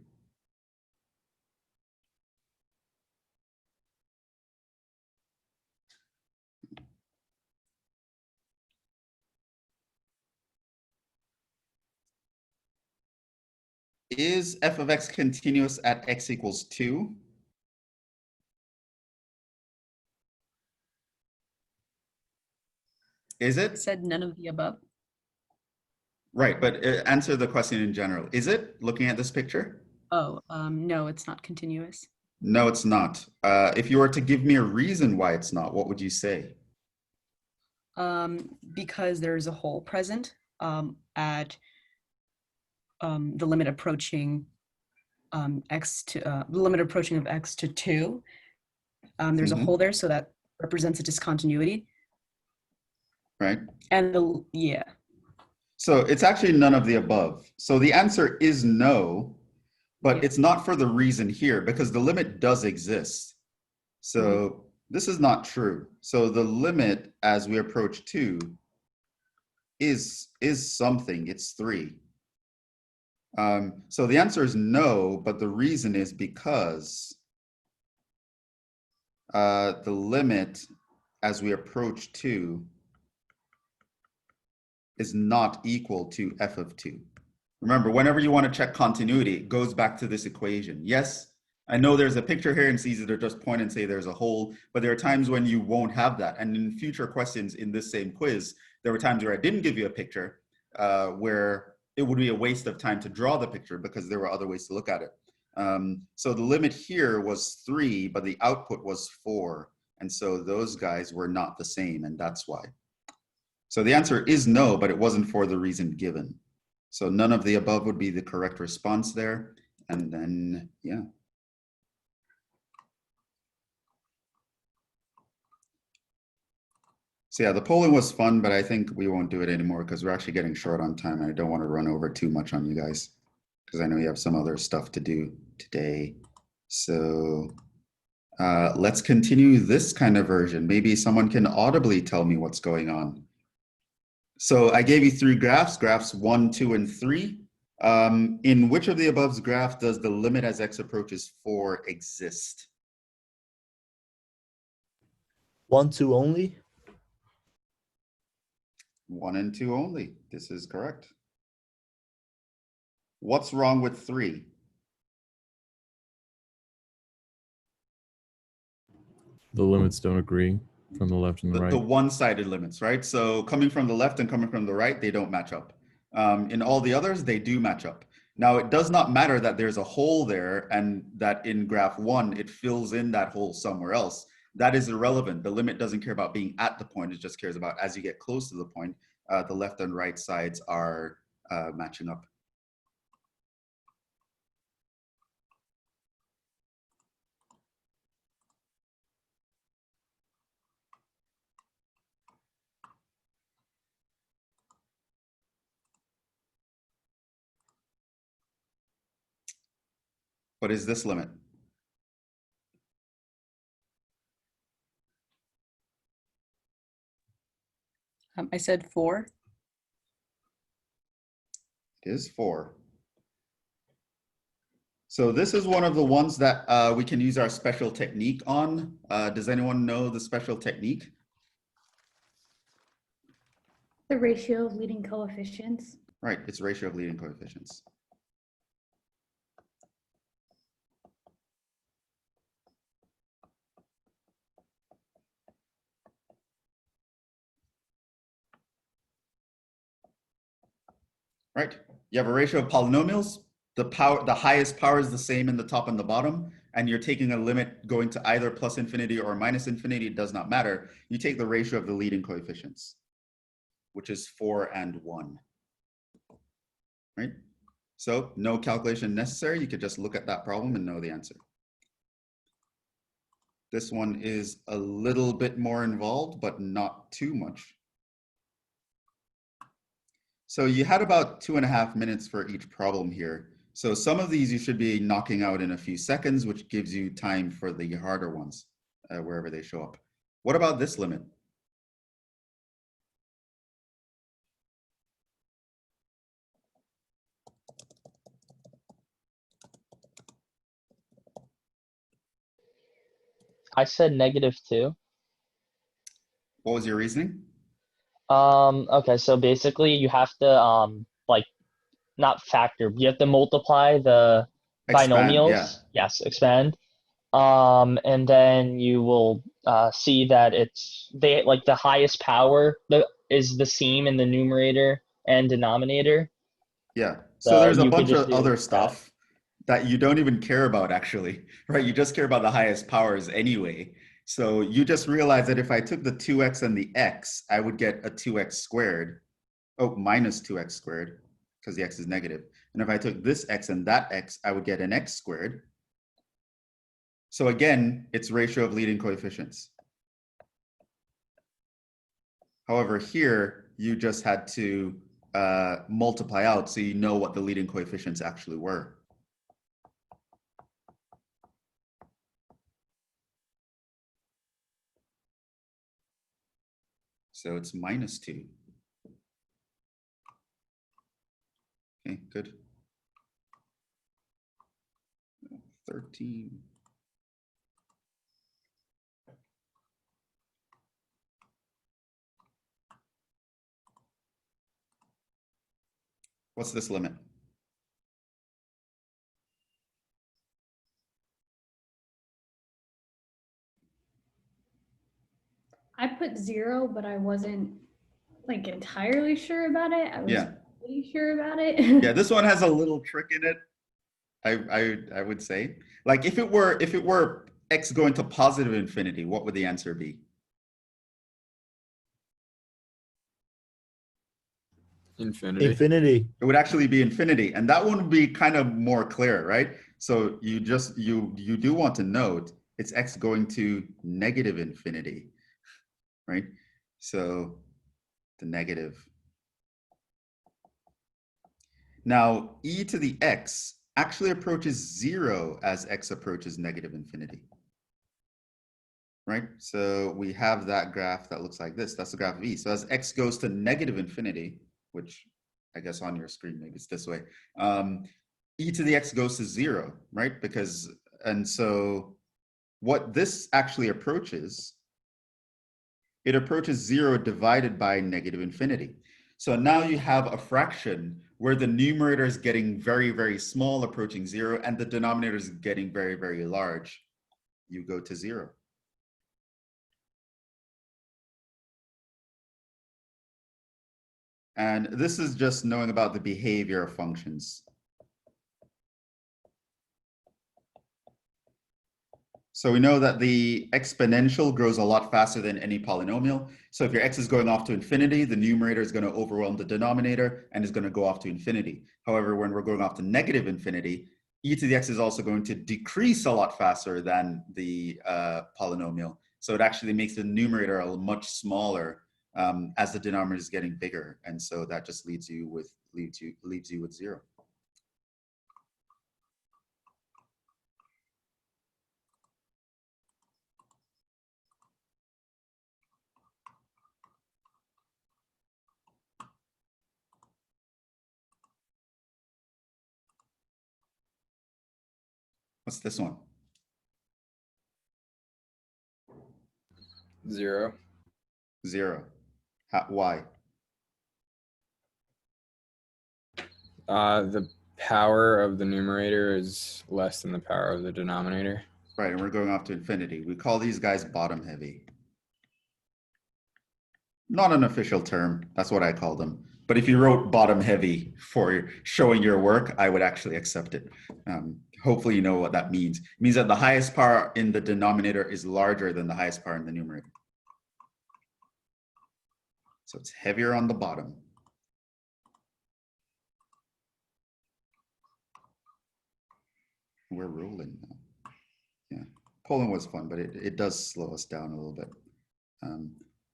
Is f of x continuous at x equals 2? Is it? Said none of the above. Right, but answer the question in general. Is it, looking at this picture? Oh, no, it's not continuous. No, it's not. If you were to give me a reason why it's not, what would you say? Because there's a hole present at the limit approaching x to the limit approaching of x to 2. There's a hole there, so that represents a discontinuity. Right. And yeah. So it's actually none of the above. So the answer is no, but Yeah. it's not for the reason here because the limit does exist. So this is not true. So the limit as we approach 2 is something. It's 3. So the answer is no, but the reason is because the limit as we approach 2 is not equal to f of 2. Remember, whenever you want to check continuity, it goes back to this equation. Yes, I know there's a picture here and it's easy to just point and say there's a hole, but there are times when you won't have that. And in future questions in this same quiz, there were times where I didn't give you a picture where it would be a waste of time to draw the picture because there were other ways to look at it. So the limit here was 3, but the output was 4. And so those guys were not the same, and that's why. So the answer is no, but it wasn't for the reason given. So none of the above would be the correct response there. And then, yeah. So yeah, the polling was fun, but I think we won't do it anymore because we're actually getting short on time. And I don't want to run over too much on you guys because I know you have some other stuff to do today. So let's continue this kind of version. Maybe someone can audibly tell me what's going on. So I gave you 3 graphs, graphs 1, 2, and 3. In which of the above's graph does the limit as x approaches 4 exist? 1, 2 only? 1 and 2 only. This is correct. What's wrong with 3? The limits don't agree from the left and the right. The one-sided limits, right? So coming from the left and coming from the right, they don't match up. In all the others, they do match up. Now, it does not matter that there's a hole there and that in graph 1, it fills in that hole somewhere else. That is irrelevant. The limit doesn't care about being at the point. It just cares about as you get close to the point, the left and right sides are matching up. What is this limit? I said 4. It is 4. So this is one of the ones that we can use our special technique on. Does anyone know the special technique? The ratio of leading coefficients. Right, it's ratio of leading coefficients. Right, you have a ratio of polynomials. The highest power is the same in the top and the bottom, and you're taking a limit going to either plus infinity or minus infinity. It does not matter. You take the ratio of the leading coefficients, which is 4 and 1. Right? So no calculation necessary. You could just look at that problem and know the answer. This one is a little bit more involved, but not too much. So you had about 2.5 minutes for each problem here. So some of these you should be knocking out in a few seconds, which gives you time for the harder ones, wherever they show up. What about this limit? I said -2. What was your reasoning? Okay, so basically you have to like not factor, you have to multiply the binomials. Yeah. Yes, expand. And then you will see that like the highest power is the same in the numerator and denominator. Yeah. So there's a bunch of other that. stuff that you don't even care about actually, right? You just care about the highest powers anyway. So you just realize that if I took the 2x and the x, I would get a 2x squared. Oh, minus 2x squared, because the x is negative. And if I took this x and that x, I would get an x squared. So again, it's ratio of leading coefficients. However, here, you just had to multiply out so you know what the leading coefficients actually were. So it's -2. good. 13. What's this limit? I put 0, but I wasn't like entirely sure about it. I was pretty sure about it. Yeah, this one has a little trick in it. I would say, like, if it were x going to positive infinity, what would the answer be? Infinity. Infinity. It would actually be infinity, and that one would be kind of more clear, right? So you do want to note it's x going to negative infinity, right? So the negative. Now e to the x actually approaches 0 as x approaches negative infinity, right? So we have that graph that looks like this. That's the graph of e. So as x goes to negative infinity, which I guess on your screen maybe it's this way, e to the x goes to 0, right? And so what this actually approaches, it approaches 0 divided by negative infinity. So now you have a fraction where the numerator is getting very, very small, approaching 0, and the denominator is getting very, very large. You go to 0. And this is just knowing about the behavior of functions. So we know that the exponential grows a lot faster than any polynomial. So if your x is going off to infinity, the numerator is going to overwhelm the denominator and is going to go off to infinity. However, when we're going off to negative infinity, e to the x is also going to decrease a lot faster than the polynomial. So it actually makes the numerator a much smaller as the denominator is getting bigger. And so that just leaves you with 0. What's this one? 0. 0. Why? The power of the numerator is less than the power of the denominator. Right, and we're going off to infinity. We call these guys bottom heavy. Not an official term, that's what I call them. But if you wrote bottom heavy for showing your work, I would actually accept it. Hopefully you know what that means. It means that the highest power in the denominator is larger than the highest power in the numerator. So it's heavier on the bottom. We're rolling now. Yeah, polling was fun, but it does slow us down a little bit.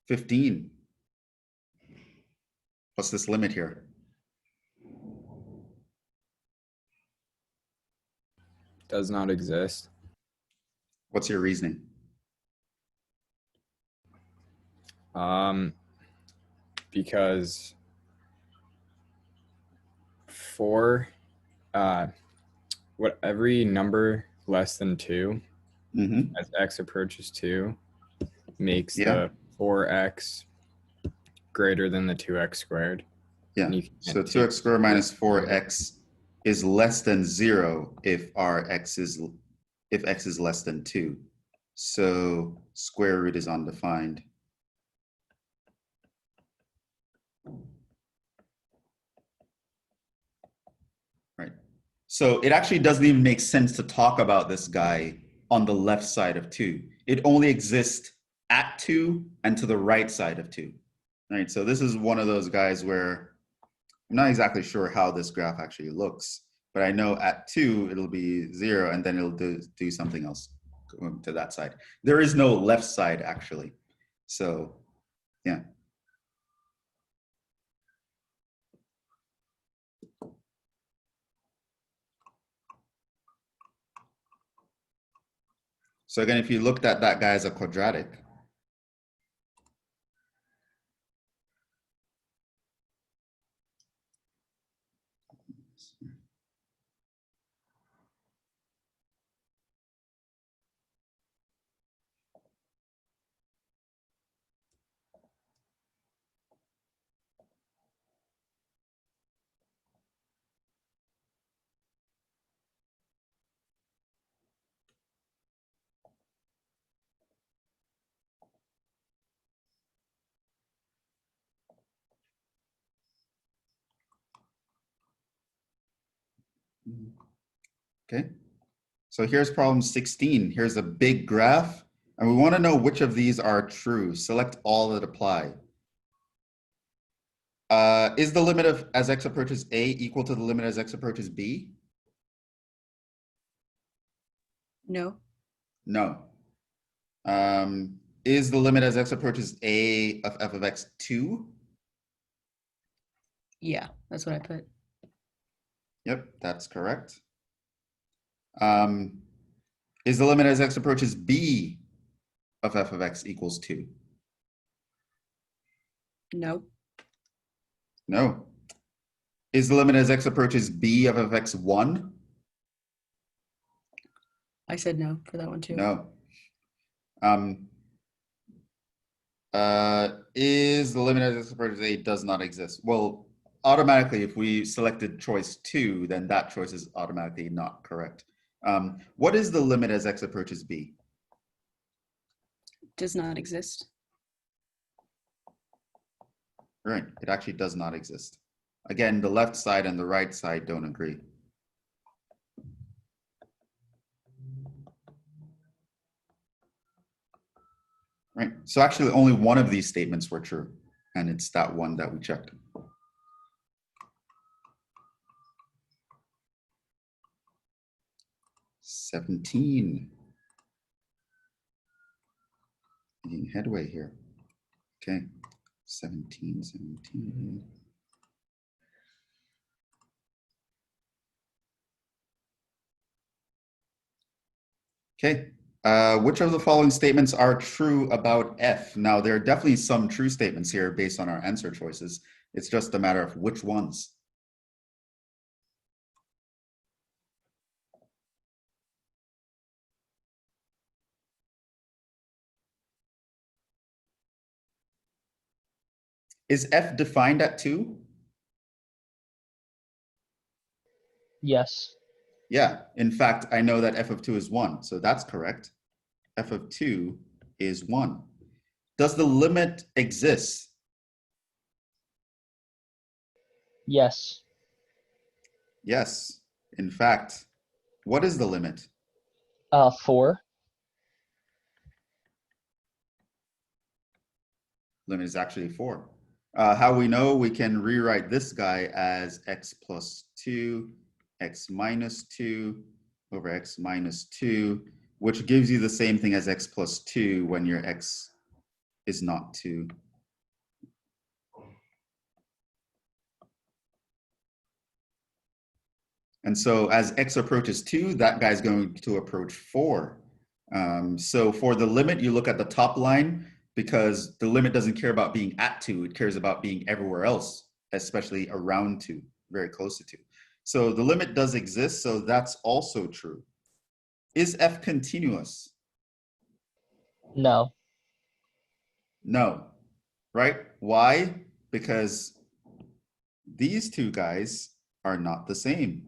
15. What's this limit here? Does not exist. What's your reasoning? Because for every number less than 2, as x approaches 2, makes the 4x greater than the 2x squared. Yeah, so 2x squared minus 4x is less than 0 if x is less than 2. So square root is undefined. Right. So it actually doesn't even make sense to talk about this guy on the left side of 2. It only exists at 2 and to the right side of 2. Right. So this is one of those guys where I'm not exactly sure how this graph actually looks, but I know at 2 it'll be 0 and then it'll do something else to that side. There is no left side actually. So yeah. So again, if you looked at that guy as a quadratic, Okay, so here's problem 16. Here's a big graph, and we want to know which of these are true. Select all that apply. Is the limit of as x approaches a equal to the limit as x approaches b? No. No. Is the limit as x approaches a of f of x 2? Yeah, that's what I put. Yep, that's correct. Is the limit as x approaches b of f of x equals 2? No. No. Is the limit as x approaches b of f of x 1? I said no for that one too. No. Is the limit as x approaches a does not exist? Well, automatically, if we selected choice 2, then that choice is automatically not correct. What is the limit as x approaches b? Does not exist. Right, it actually does not exist. Again, the left side and the right side don't agree. Right, so actually only one of these statements were true, and it's that one that we checked. "17." Making headway here. Okay, 17. Okay, which of the following statements are true about f? Now, there are definitely some true statements here based on our answer choices. It's just a matter of which ones. Is f defined at 2? Yes. Yeah, in fact, I know that f of 2 is 1, so that's correct. F of 2 is 1. Does the limit exist? Yes. Yes. In fact, what is the limit? 4. Limit is actually 4. How we know? We can rewrite this guy as x plus 2, x minus 2 over x minus 2, which gives you the same thing as x plus 2 when your x is not 2. And so as x approaches 2, that guy's going to approach 4. So for the limit, you look at the top line, because the limit doesn't care about being at 2, it cares about being everywhere else, especially around 2, very close to 2. So the limit does exist, so that's also true. Is f continuous? No. No, right? Why? Because these two guys are not the same.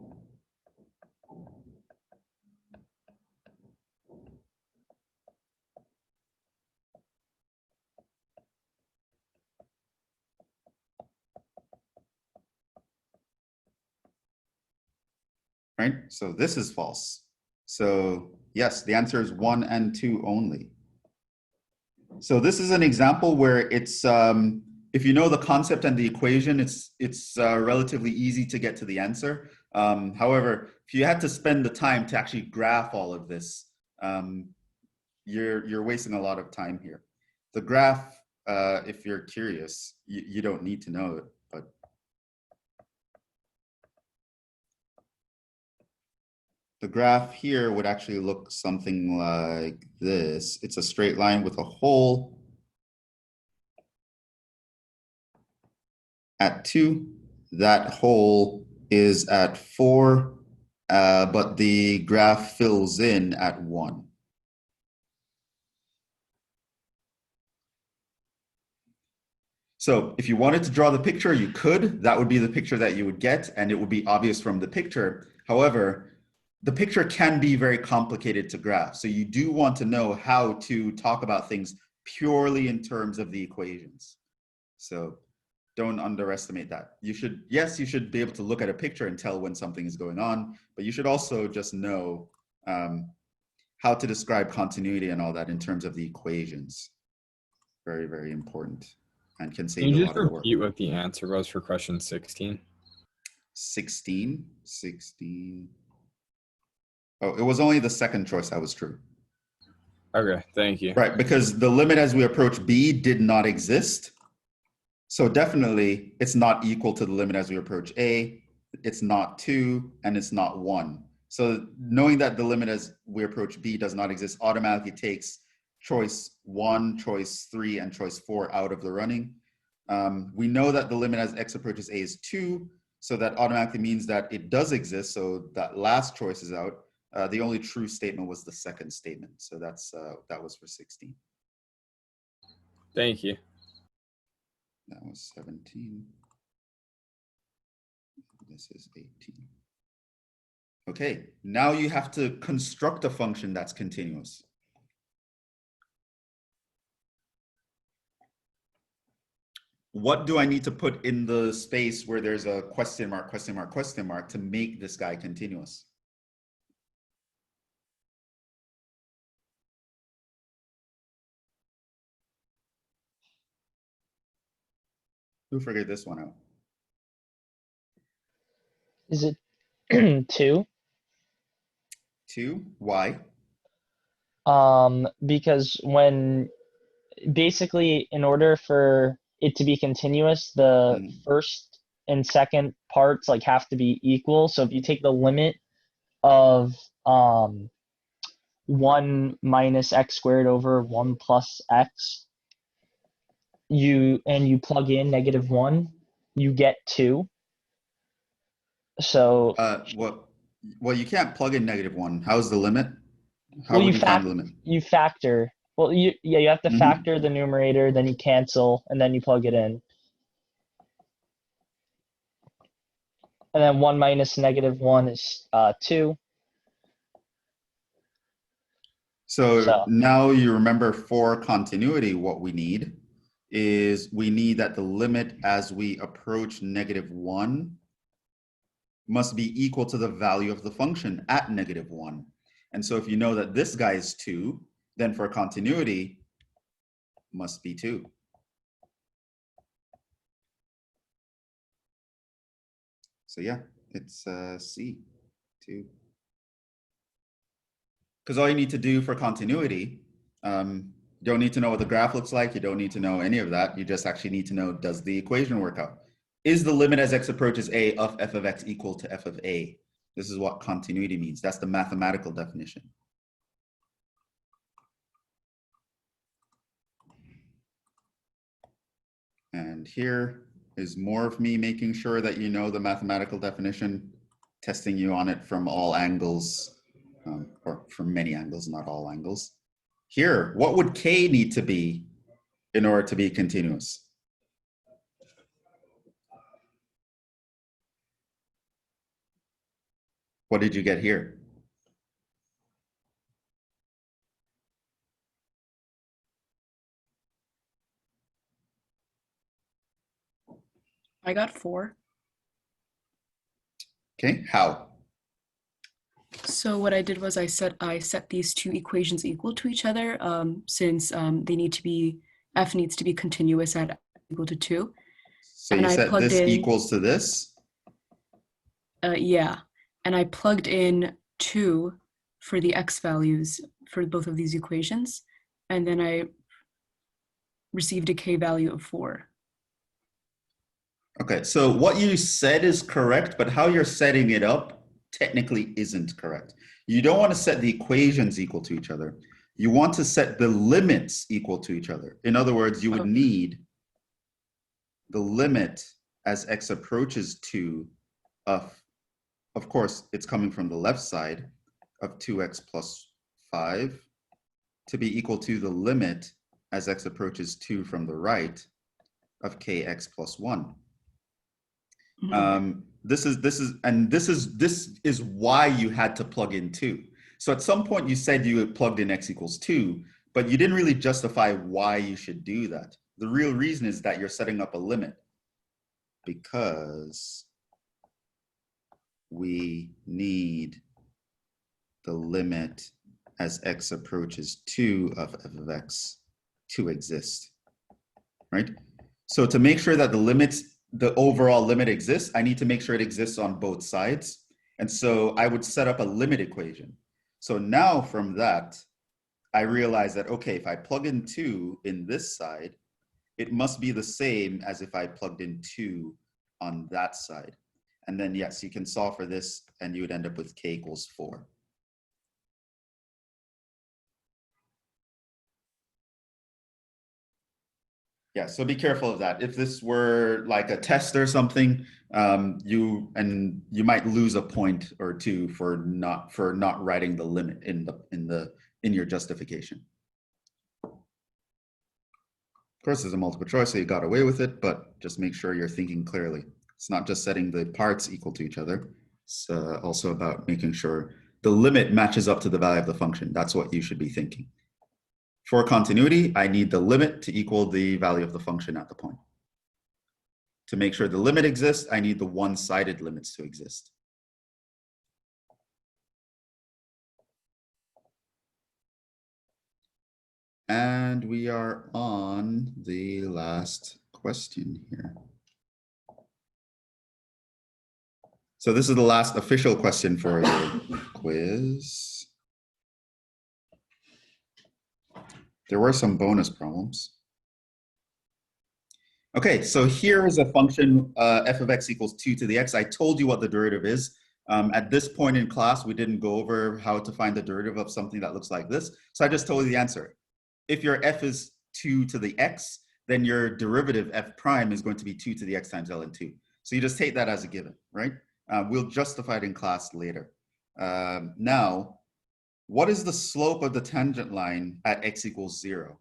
Right? So this is false. So yes, the answer is 1 and 2 only. So this is an example where it's, if you know the concept and the equation, it's relatively easy to get to the answer. However, if you had to spend the time to actually graph all of this, you're wasting a lot of time here. The graph, if you're curious, you don't need to know it, but the graph here would actually look something like this. It's a straight line with a hole at 2. That hole is at 4, but the graph fills in at 1. So if you wanted to draw the picture, you could. That would be the picture that you would get, and it would be obvious from the picture. However, the picture can be very complicated to graph. So you do want to know how to talk about things purely in terms of the equations. So Don't underestimate that. You should, yes, you should be able to look at a picture and tell when something is going on, but you should also just know how to describe continuity and all that in terms of the equations. Very, very important, and can save Can you you a just lot of work. repeat what the answer was for question 16? 16. Oh, it was only the second choice that was true. Okay, thank you. Right, because the limit as we approach b did not exist. So definitely it's not equal to the limit as we approach a, it's not 2, and it's not 1. So knowing that the limit as we approach b does not exist automatically takes choice 1, choice 3, and choice 4 out of the running. We know that the limit as x approaches a is 2, so that automatically means that it does exist, so that last choice is out. The only true statement was the second statement, so that was for 16. Thank you. That was 17. This is 18. Okay, now you have to construct a function that's continuous. What do I need to put in the space where there's a question mark, question mark, question mark to make this guy continuous? Who figured this one out? Is it 2? 2? Why? Because when basically in order for it to be continuous, the first and second parts like have to be equal. So if you take the limit of 1 minus x squared over 1 plus x, you plug in -1, you get 2. So well, you can't plug in -1. How's the limit? How would you find the limit? You factor. Well, you have to factor the numerator, then you cancel, and then you plug it in. And then 1 minus -1 is 2. So now you remember for continuity, what we need is we need that the limit as we approach -1 must be equal to the value of the function at -1. And so if you know that this guy is 2, then for continuity must be 2. So yeah, it's C, 2. Because all you need to do for continuity, you don't need to know what the graph looks like. You don't need to know any of that. You just actually need to know, does the equation work out? Is the limit as x approaches a of f of x equal to f of a? This is what continuity means. That's the mathematical definition. And here is more of me making sure that you know the mathematical definition, testing you on it from all angles, or from many angles, not all angles. Here, what would k need to be in order to be continuous? What did you get here? I got 4. Okay, how? So what I did was I set these two equations equal to each other, since they need to be, f needs to be continuous at equal to 2. So you set this equals to this? Yeah, and I plugged in 2 for the x values for both of these equations, and then I received a k value of 4. Okay, so what you said is correct, but how you're setting it up technically isn't correct. You don't want to set the equations equal to each other. You want to set the limits equal to each other. In other words, you would need the limit as x approaches 2 of course, it's coming from the left side of 2x plus 5 to be equal to the limit as x approaches 2 from the right of kx plus 1. This is why you had to plug in 2. So at some point you said you had plugged in x equals 2, but you didn't really justify why you should do that. The real reason is that you're setting up a limit. because we need the limit as x approaches 2 of f of x to exist, right? So to make sure that the overall limit exists, I need to make sure it exists on both sides. And so I would set up a limit equation. So now from that, I realize that, okay, if I plug in 2 in this side, it must be the same as if I plugged in 2 on that side. And then yes, you can solve for this and you would end up with k equals 4. Yeah, so be careful of that. If this were like a test or something, you might lose a point or two for not writing the limit in your justification. Of course, there's a multiple choice, so you got away with it, but just make sure you're thinking clearly. It's not just setting the parts equal to each other. It's also about making sure the limit matches up to the value of the function. That's what you should be thinking. For continuity, I need the limit to equal the value of the function at the point. To make sure the limit exists, I need the one-sided limits to exist. And we are on the last question here. So this is the last official question for the quiz. There were some bonus problems. Okay, so here is a function f of x equals 2 to the x. I told you what the derivative is. At this point in class, we didn't go over how to find the derivative of something that looks like this. So I just told you the answer. If your f is 2 to the x, then your derivative f prime is going to be 2 to the x times ln 2. So you just take that as a given, right? We'll justify it in class later. Now, what is the slope of the tangent line at x equals 0?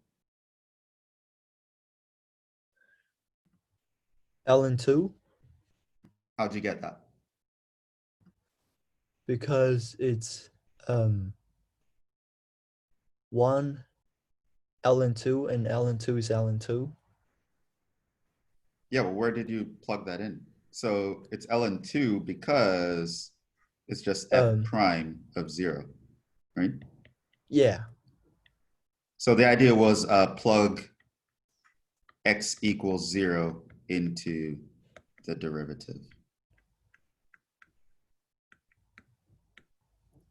ln 2. How'd you get that? Because it's 1 ln 2 and ln 2 is ln 2. Yeah, well, where did you plug that in? So it's ln 2 because it's just f prime of 0, right? Yeah. So the idea was plug x equals 0 into the derivative.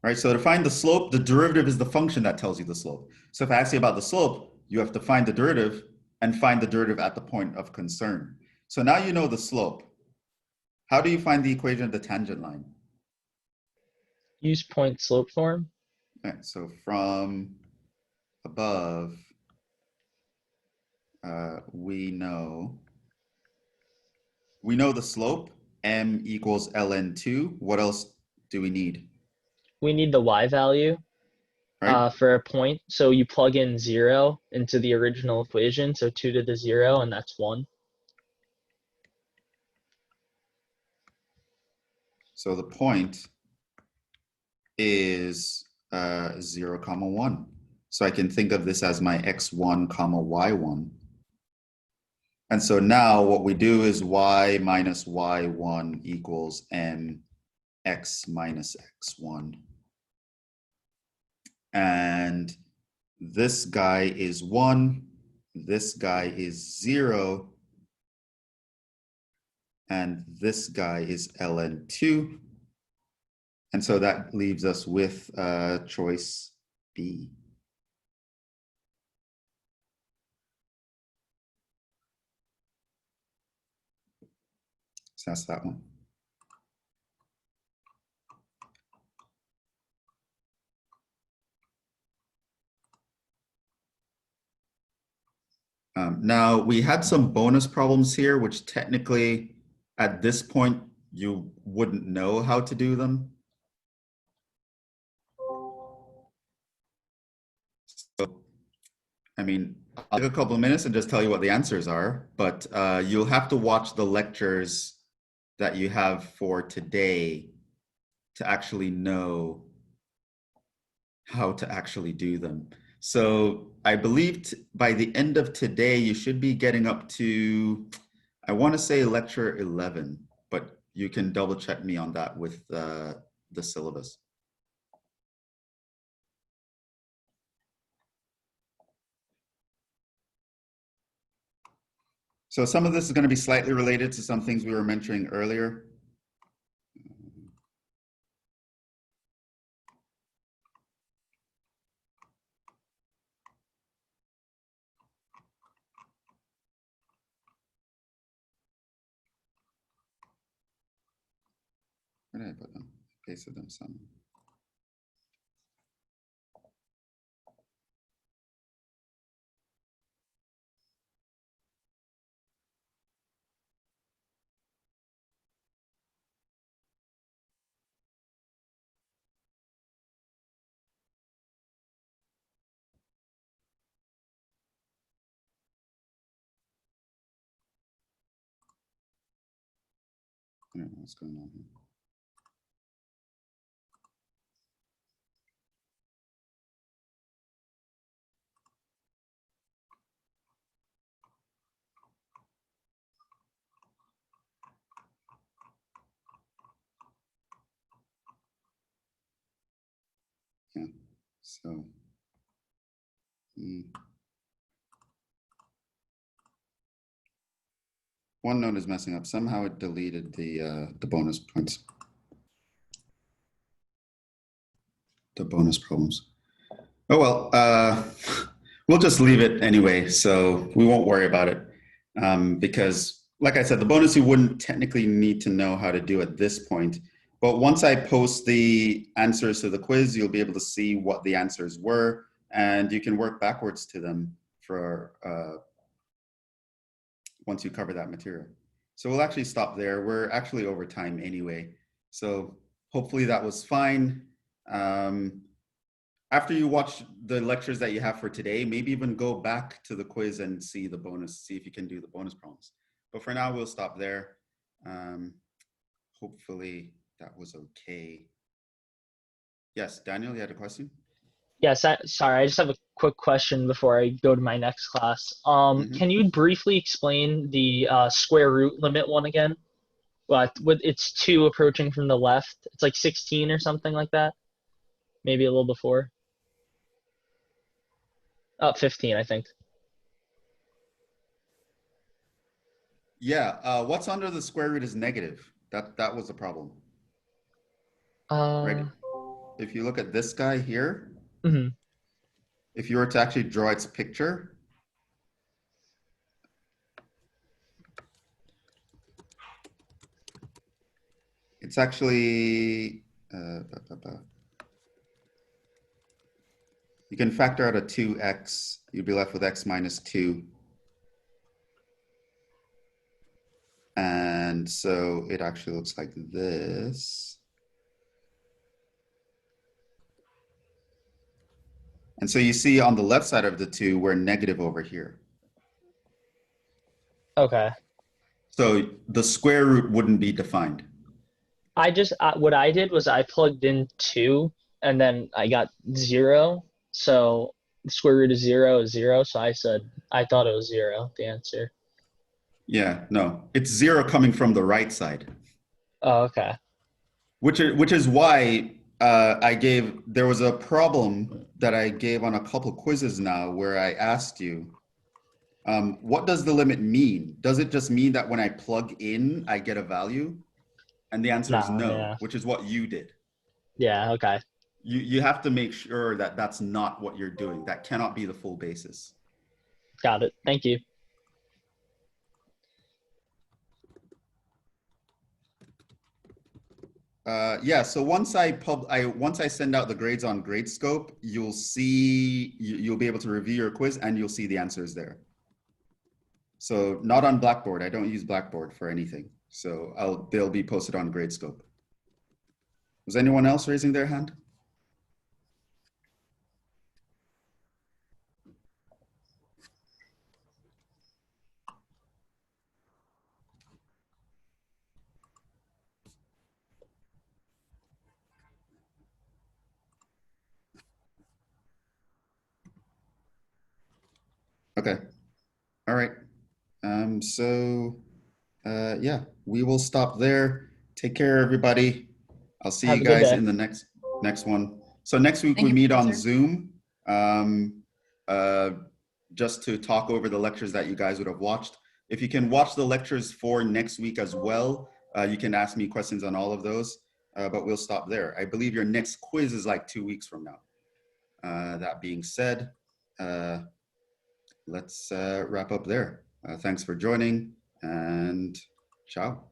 Right, so to find the slope, the derivative is the function that tells you the slope. So if I ask you about the slope, you have to find the derivative and find the derivative at the point of concern. So now you know the slope. How do you find the equation of the tangent line? Use point slope form. Okay, so from above, we know the slope, m equals ln 2. What else do we need? We need the y value right? For a point. So you plug in 0 into the original equation. So 2 to the 0, and that's 1. So the point is 0, 1. So I can think of this as my x1, y1. And so now what we do is y minus y1 equals mx minus x1. And this guy is 1, this guy is 0, and this guy is ln 2. And so that leaves us with choice B. So that's that one. Now, we had some bonus problems here, which technically, at this point, you wouldn't know how to do them. So, I mean, I'll take a couple of minutes and just tell you what the answers are, but you'll have to watch the lectures that you have for today to actually know how to actually do them. So I believe by the end of today, you should be getting up to, I want to say lecture 11, but you can double check me on that with the syllabus. So some of this is going to be slightly related to some things we were mentioning earlier. Where did I put them? Pasted them some. I don't know what's going on here. Yeah, so. OneNote is messing up. Somehow it deleted the bonus points. The bonus problems. Oh, well, we'll just leave it anyway. So we won't worry about it because like I said, the bonus you wouldn't technically need to know how to do at this point. But once I post the answers to the quiz, you'll be able to see what the answers were and you can work backwards to them for once you cover that material. So we'll actually stop there. We're actually over time anyway. So hopefully that was fine. After you watch the lectures that you have for today, maybe even go back to the quiz and see the bonus, see if you can do the bonus problems. But for now, we'll stop there. Hopefully that was okay. Yes, Daniel, you had a question? Yes, sorry, I just have a quick question before I go to my next class. Can you briefly explain the square root limit one again? Well, it's 2 approaching from the left. It's like 16 or something like that. Maybe a little before. 15, I think. Yeah, what's under the square root is negative. That was the problem. Right? If you look at this guy here, if you were to actually draw its picture, it's actually, you can factor out a 2x, you'd be left with x minus 2. And so it actually looks like this. And so you see on the left side of the 2, we're negative over here. Okay. So the square root wouldn't be defined. I just, what I did was I plugged in 2 and then I got 0. So the square root of 0 is 0. So I thought it was 0, the answer. Yeah, no, it's 0 coming from the right side. Oh, okay. Which is why there was a problem that I gave on a couple quizzes now where I asked you, what does the limit mean? Does it just mean that when I plug in, I get a value? And the answer is no, yeah. Which is what you did. Yeah, okay. You have to make sure that that's not what you're doing. That cannot be the full basis. Got it. Thank you. Yeah, so once I send out the grades on Gradescope, you'll see, you'll be able to review your quiz and you'll see the answers there. So not on Blackboard. I don't use Blackboard for anything. So they'll be posted on Gradescope. Was anyone else raising their hand? Okay. All right. So yeah, we will stop there. Take care, everybody. I'll see Have you a good guys day. in the next one. So next week Thank we you, meet on Professor. Zoom, just to talk over the lectures that you guys would have watched. If you can watch the lectures for next week as well, you can ask me questions on all of those, but we'll stop there. I believe your next quiz is like 2 weeks from now. That being said, let's wrap up there. Thanks for joining, and ciao.